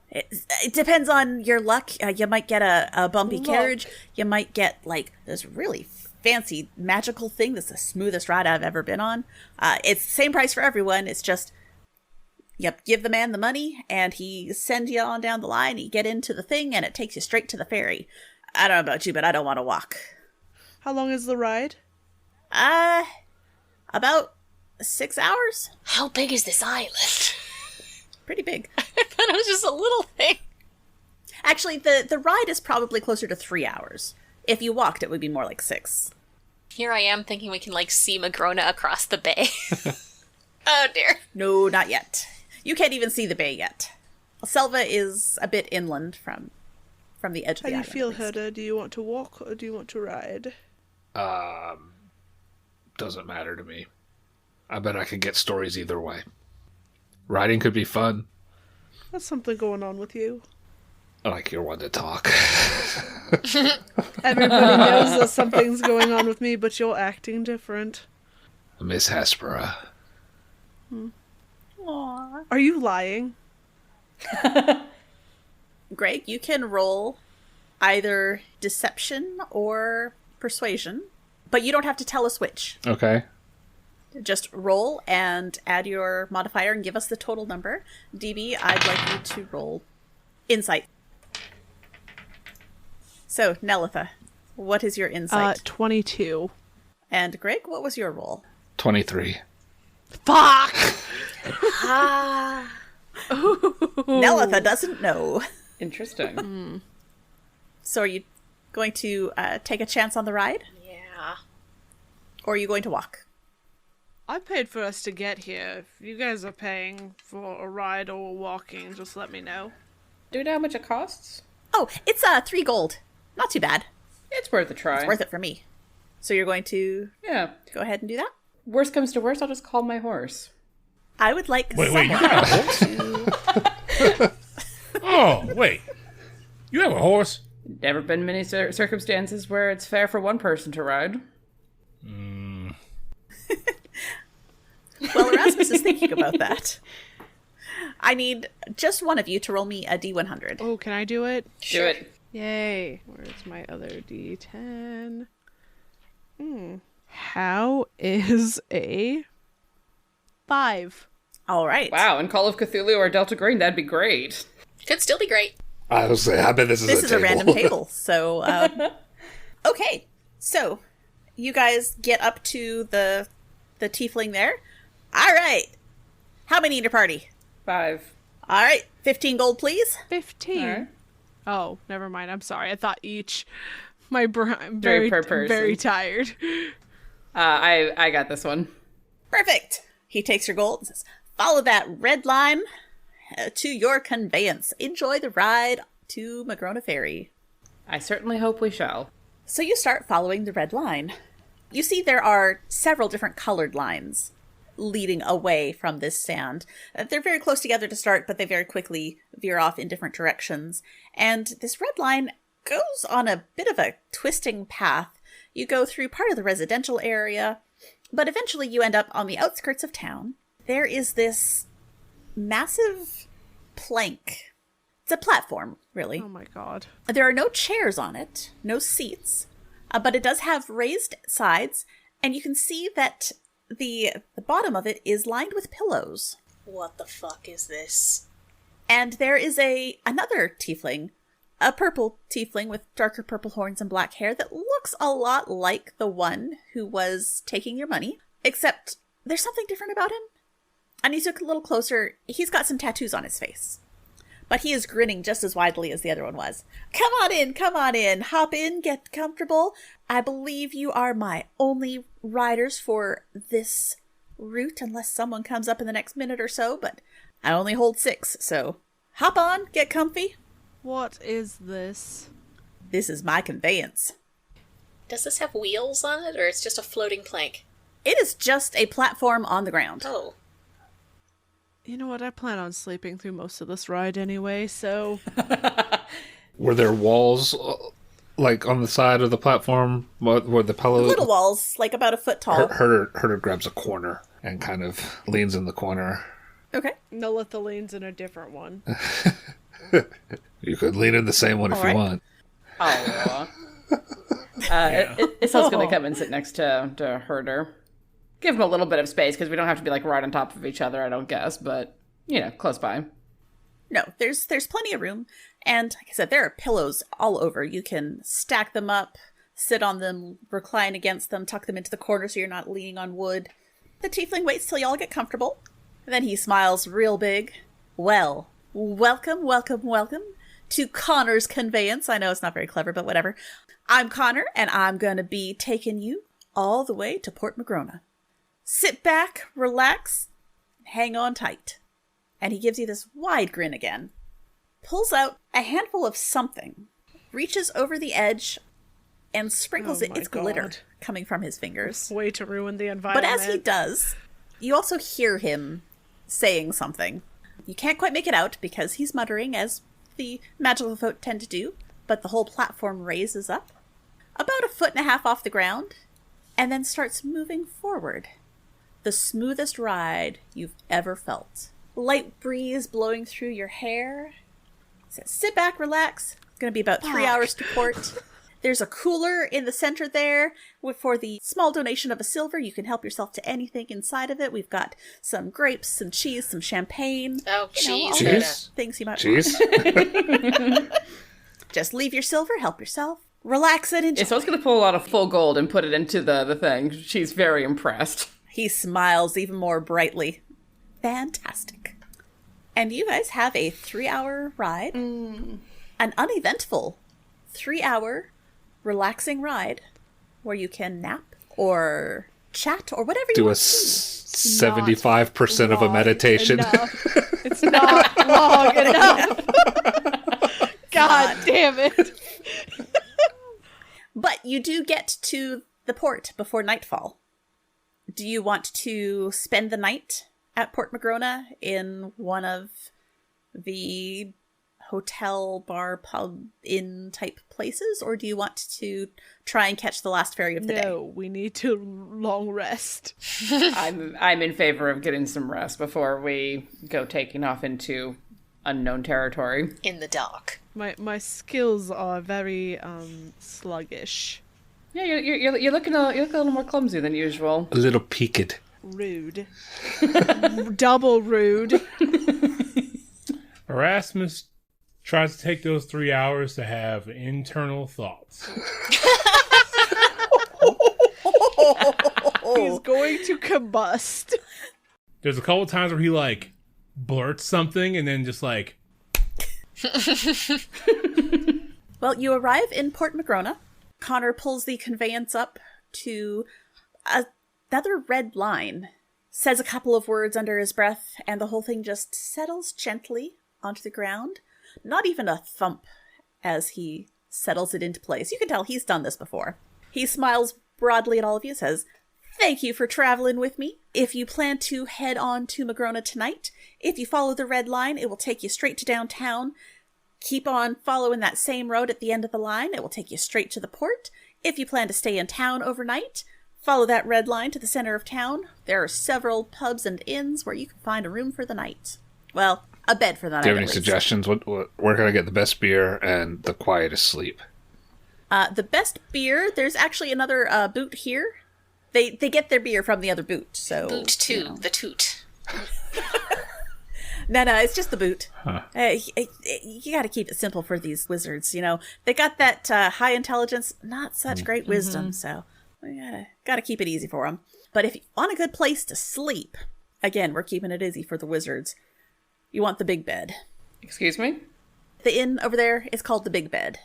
[SPEAKER 1] It depends on your luck. You might get a bumpy carriage. You might get, like, this really fancy magical thing that's the smoothest ride I've ever been on. It's the same price for everyone. It's just, yep, give the man the money, and he sends you on down the line. You get into the thing, and it takes you straight to the ferry. I don't know about you, but I don't want to walk.
[SPEAKER 2] How long is the ride?
[SPEAKER 1] About 6 hours.
[SPEAKER 5] How big is this island?
[SPEAKER 1] Pretty big.
[SPEAKER 5] I thought it was just a little thing.
[SPEAKER 1] Actually, the ride is probably closer to 3 hours. If you walked, it would be more like 6.
[SPEAKER 5] Here I am thinking we can, like, see Magrona across the bay. Oh, dear.
[SPEAKER 1] No, not yet. You can't even see the bay yet. Selva is a bit inland from the edge of
[SPEAKER 2] How
[SPEAKER 1] the
[SPEAKER 2] do you
[SPEAKER 1] island.
[SPEAKER 2] feel,
[SPEAKER 1] at least.
[SPEAKER 2] Hedda? Do you want to walk or do you want to ride?
[SPEAKER 3] Doesn't matter to me. I bet I could get stories either way. Riding could be fun.
[SPEAKER 2] That's something going on with you.
[SPEAKER 3] I like you're one to talk.
[SPEAKER 2] Everybody knows that something's going on with me, but you're acting different.
[SPEAKER 3] Miss Hespera.
[SPEAKER 1] Aww.
[SPEAKER 2] Are you lying?
[SPEAKER 1] Greg, you can roll either deception or persuasion, but you don't have to tell us which.
[SPEAKER 3] Okay.
[SPEAKER 1] Just roll and add your modifier and give us the total number. DB, I'd like you to roll insight. So, Nelitha, what is your insight?
[SPEAKER 2] 22.
[SPEAKER 1] And Greg, what was your roll?
[SPEAKER 3] 23.
[SPEAKER 2] Fuck!
[SPEAKER 1] Nelitha doesn't know.
[SPEAKER 6] Interesting.
[SPEAKER 1] So are you going to take a chance on the ride?
[SPEAKER 5] Yeah.
[SPEAKER 1] Or are you going to walk?
[SPEAKER 2] I paid for us to get here. If you guys are paying for a ride or walking, just let me know.
[SPEAKER 6] Do we know how much it costs?
[SPEAKER 1] Oh, it's 3 gold. Not too bad.
[SPEAKER 6] It's worth a try.
[SPEAKER 1] It's worth it for me. So you're going to
[SPEAKER 6] Yeah.
[SPEAKER 1] go ahead and do that?
[SPEAKER 6] Worst comes to worst, I'll just call my horse.
[SPEAKER 1] I would like
[SPEAKER 4] Wait,
[SPEAKER 1] someone
[SPEAKER 4] you got a horse? Oh, wait. You have a horse?
[SPEAKER 6] Never been many circumstances where it's fair for one person to ride.
[SPEAKER 1] Well, Erasmus is thinking about that. I need just one of you to roll me a D100.
[SPEAKER 2] Oh, can I do it?
[SPEAKER 6] Do it.
[SPEAKER 2] Yay. Where's my other D10? How is a 5?
[SPEAKER 1] All right.
[SPEAKER 6] Wow, in Call of Cthulhu or Delta Green, that'd be great.
[SPEAKER 5] Could still be great.
[SPEAKER 3] I was saying, I bet this is
[SPEAKER 1] This
[SPEAKER 3] a
[SPEAKER 1] is
[SPEAKER 3] table.
[SPEAKER 1] a random table. So, okay. So, you guys get up to the tiefling there. All right. How many in your party?
[SPEAKER 6] 5.
[SPEAKER 1] All right. 15 gold, please.
[SPEAKER 2] 15.
[SPEAKER 6] All right.
[SPEAKER 2] Oh, never mind. I'm sorry. I thought each. I'm
[SPEAKER 6] Three
[SPEAKER 2] very,
[SPEAKER 6] per person.
[SPEAKER 2] very tired.
[SPEAKER 6] I got this one.
[SPEAKER 1] Perfect. He takes your gold and says, follow that red line to your conveyance. Enjoy the ride to Magrona Ferry.
[SPEAKER 6] I certainly hope we shall.
[SPEAKER 1] So you start following the red line. You see there are several different colored lines leading away from this stand. They're very close together to start, but they very quickly veer off in different directions. And this red line goes on a bit of a twisting path. You go through part of the residential area, but eventually you end up on the outskirts of town. There is this massive plank. It's a platform, really.
[SPEAKER 2] Oh my god.
[SPEAKER 1] There are no chairs on it, no seats, but it does have raised sides, and you can see that the bottom of it is lined with pillows.
[SPEAKER 5] What the fuck is this?
[SPEAKER 1] And there is another tiefling, a purple tiefling with darker purple horns and black hair that looks a lot like the one who was taking your money, except there's something different about him. And he's a little closer. He's got some tattoos on his face. But he is grinning just as widely as the other one was. Come on in, hop in, get comfortable. I believe you are my only riders for this route, unless someone comes up in the next minute or so, but I only hold 6, so hop on, get comfy.
[SPEAKER 2] What is this?
[SPEAKER 1] This is my conveyance.
[SPEAKER 5] Does this have wheels on it, or it's just a floating plank?
[SPEAKER 1] It is just a platform on the ground.
[SPEAKER 5] Oh.
[SPEAKER 2] You know what? I plan on sleeping through most of this ride anyway, so...
[SPEAKER 3] Were there walls, like, on the side of the platform where the pillow...
[SPEAKER 1] Little walls, like about a foot tall.
[SPEAKER 3] Herder grabs a corner and kind of leans in the corner.
[SPEAKER 1] Okay.
[SPEAKER 2] Nolitha leans in a different one.
[SPEAKER 3] You could lean in the same one if you want.
[SPEAKER 6] Oh. Isol's going to come and sit next to Herder. Give him a little bit of space, because we don't have to be, like, right on top of each other, I don't guess, but, you know, close by.
[SPEAKER 1] No, there's plenty of room. And like I said, there are pillows all over. You can stack them up, sit on them, recline against them, tuck them into the corner so you're not leaning on wood. The tiefling waits till y'all get comfortable. And then he smiles real big. Well, welcome to Connor's conveyance. I know it's not very clever, but whatever. I'm Connor, and I'm going to be taking you all the way to Port Magrona. Sit back, relax, hang on tight. And he gives you this wide grin again. Pulls out a handful of something, reaches over the edge, and sprinkles its glitter coming from his fingers.
[SPEAKER 2] Way to ruin the environment.
[SPEAKER 1] But as he does, you also hear him saying something. You can't quite make it out because he's muttering, as the magical folk tend to do, but the whole platform raises up about 1.5 feet off the ground, and then starts moving forward. The smoothest ride you've ever felt. Light breeze blowing through your hair. Says, sit back, relax. It's going to be about 3 hours to port. There's a cooler in the center there. For the small donation of a silver, you can help yourself to anything inside of it. We've got some grapes, some cheese, some champagne.
[SPEAKER 5] Oh, cheese.
[SPEAKER 1] All those things you might want. Just leave your silver, help yourself. Relax and enjoy.
[SPEAKER 6] So I was going to pull out a full gold and put it into the thing. She's very impressed.
[SPEAKER 1] He smiles even more brightly. Fantastic. And you guys have a 3-hour ride. An uneventful 3-hour relaxing ride where you can nap or chat or whatever you
[SPEAKER 3] Do a
[SPEAKER 1] want.
[SPEAKER 3] 75% of a meditation.
[SPEAKER 2] It's not long enough. God damn it.
[SPEAKER 1] But you do get to the port before nightfall. Do you want to spend the night at Port Magrona in one of the hotel, bar, pub, inn type places? Or do you want to try and catch the last ferry of the day?
[SPEAKER 2] No, we need to long rest.
[SPEAKER 6] I'm in favor of getting some rest before we go taking off into unknown territory.
[SPEAKER 5] In the dark.
[SPEAKER 2] My skills are very sluggish.
[SPEAKER 6] Yeah, you're looking a little more clumsy than usual.
[SPEAKER 3] A little peaked.
[SPEAKER 2] Rude. Double rude.
[SPEAKER 4] Erasmus tries to take those 3 hours to have internal thoughts.
[SPEAKER 2] He's going to combust.
[SPEAKER 4] There's a couple times where he, like, blurts something and then just, like...
[SPEAKER 1] Well, you arrive in Port Magrona. Connor pulls the conveyance up to another red line, says a couple of words under his breath, and the whole thing just settles gently onto the ground. Not even a thump as he settles it into place. You can tell he's done this before. He smiles broadly at all of you, says, "Thank you for traveling with me. If you plan to head on to Magrona tonight, if you follow the red line, it will take you straight to downtown. Keep on following that same road at the end of the line. It will take you straight to the port. If you plan to stay in town overnight, follow that red line to the center of town. There are several pubs and inns where you can find a room for the night. Well, a bed for the night.
[SPEAKER 3] Do you have any suggestions? Where can I get the best beer and the quietest sleep?
[SPEAKER 1] The best beer, there's actually another boot here. They get their beer from the other boot, so...
[SPEAKER 5] Boot 2, the toot.
[SPEAKER 1] No, it's just the boot.
[SPEAKER 3] Huh.
[SPEAKER 1] You gotta keep it simple for these wizards, you know. They got that high intelligence, not such great wisdom, so we gotta keep it easy for them. But if you want a good place to sleep, again, we're keeping it easy for the wizards, you want the big bed.
[SPEAKER 6] Excuse me?
[SPEAKER 1] The inn over there is called the Big Bed.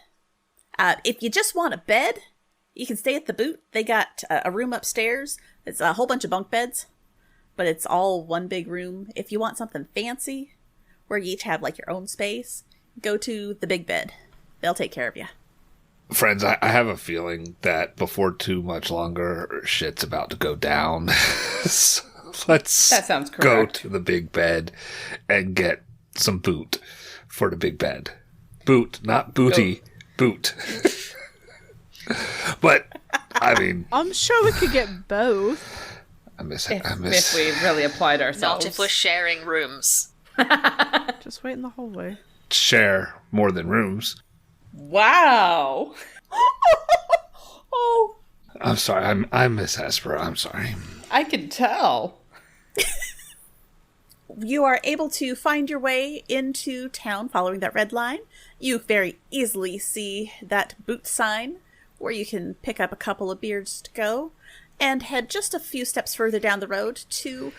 [SPEAKER 1] If you just want a bed, you can stay at the boot. They got a room upstairs. It's a whole bunch of bunk beds, but it's all one big room. If you want something fancy, where you each have like your own space, go to the Big Bed. They'll take care of you.
[SPEAKER 3] Friends, I have a feeling that before too much longer, shit's about to go down. So let's
[SPEAKER 6] That sounds
[SPEAKER 3] go
[SPEAKER 6] correct.
[SPEAKER 3] to the Big Bed and get some boot for the Big Bed. Boot, not booty. Boot. But, I mean...
[SPEAKER 2] I'm sure we could get both.
[SPEAKER 3] I miss
[SPEAKER 6] If we really applied ourselves.
[SPEAKER 5] Not if we're sharing rooms.
[SPEAKER 2] Just wait in the hallway.
[SPEAKER 3] share more than rooms.
[SPEAKER 6] Wow. Oh,
[SPEAKER 3] I'm sorry. I'm Miss Hesper. I'm sorry.
[SPEAKER 6] I can tell.
[SPEAKER 1] You are able to find your way into town following that red line. You very easily see that boot sign where you can pick up a couple of beers to go and head just a few steps further down the road to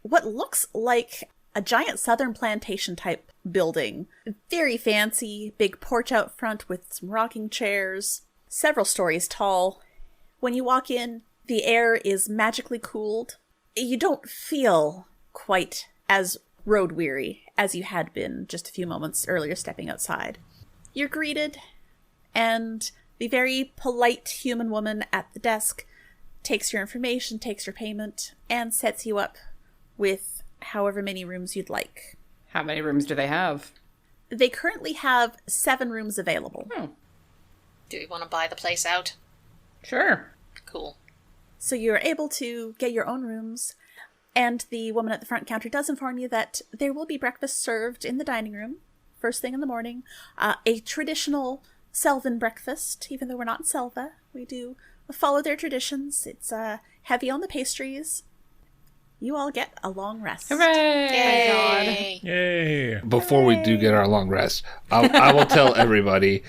[SPEAKER 1] what looks like a giant southern plantation type building. Very fancy, big porch out front with some rocking chairs, several stories tall. When you walk in, the air is magically cooled. You don't feel quite as road weary as you had been just a few moments earlier stepping outside. You're greeted, and the very polite human woman at the desk takes your information, takes your payment, and sets you up with however many rooms you'd like.
[SPEAKER 6] How many rooms do they have?
[SPEAKER 1] They currently have 7 rooms available.
[SPEAKER 6] Oh,
[SPEAKER 5] Do we want to buy the place out?
[SPEAKER 6] sure.
[SPEAKER 5] Cool.
[SPEAKER 1] So you're able to get your own rooms, and the woman at the front counter does inform you that there will be breakfast served in the dining room, first thing in the morning. A traditional Selvan breakfast, even though we're not in Selva. We do follow their traditions. It's heavy on the pastries. You all get a long rest.
[SPEAKER 6] Hooray!
[SPEAKER 5] Yay!
[SPEAKER 4] Yay.
[SPEAKER 3] Before we do get our long rest, I will tell everybody,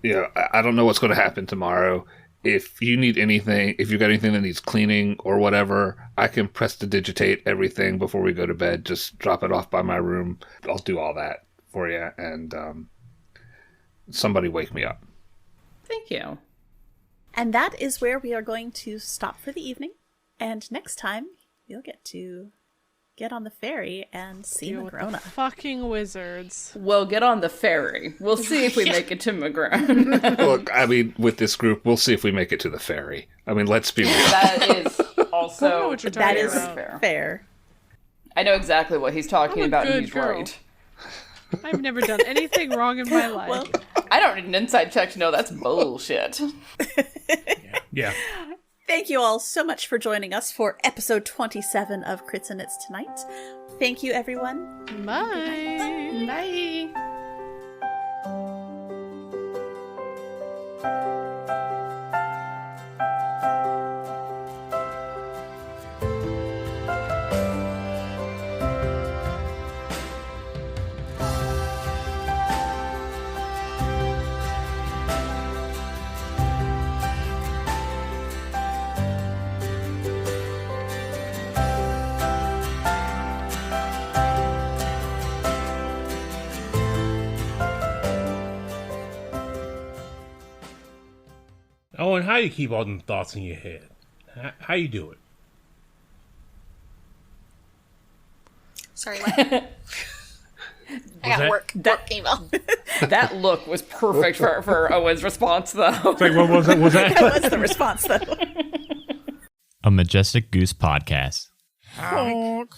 [SPEAKER 3] I don't know what's going to happen tomorrow. If you need anything, if you got anything that needs cleaning or whatever, I can prestidigitate everything before we go to bed. Just drop it off by my room. I'll do all that for you. And somebody wake me up.
[SPEAKER 6] Thank you.
[SPEAKER 1] And that is where we are going to stop for the evening. And next time, you'll get to get on the ferry and see
[SPEAKER 2] Deal with the
[SPEAKER 1] Magrona.
[SPEAKER 2] fucking wizards.
[SPEAKER 6] We'll get on the ferry. We'll see if we make it to Magrona.
[SPEAKER 3] Look, I mean, with this group, we'll see if we make it to the ferry. I mean, let's be real.
[SPEAKER 6] That is
[SPEAKER 2] I don't know
[SPEAKER 6] also
[SPEAKER 2] what you're
[SPEAKER 1] That
[SPEAKER 2] talking
[SPEAKER 1] is
[SPEAKER 2] about.
[SPEAKER 1] fair.
[SPEAKER 6] I know exactly what he's talking
[SPEAKER 2] I'm a
[SPEAKER 6] about, and
[SPEAKER 2] good
[SPEAKER 6] he's
[SPEAKER 2] girl.
[SPEAKER 6] right.
[SPEAKER 2] I've never done anything wrong in my life.
[SPEAKER 1] Well,
[SPEAKER 6] I don't need an inside check to know that's bullshit.
[SPEAKER 4] Yeah.
[SPEAKER 1] thank you all so much for joining us for episode 27 of Crits&Knits tonight. Thank you, everyone.
[SPEAKER 2] Bye.
[SPEAKER 6] Bye.
[SPEAKER 4] Oh, and how you keep all them thoughts in your head? How you do it?
[SPEAKER 5] Sorry, what? I got work email.
[SPEAKER 6] That look was perfect for Owen's response, though.
[SPEAKER 4] It's like, what was that?
[SPEAKER 1] That was the response, though.
[SPEAKER 7] A Majestic Goose podcast.
[SPEAKER 4] Honk.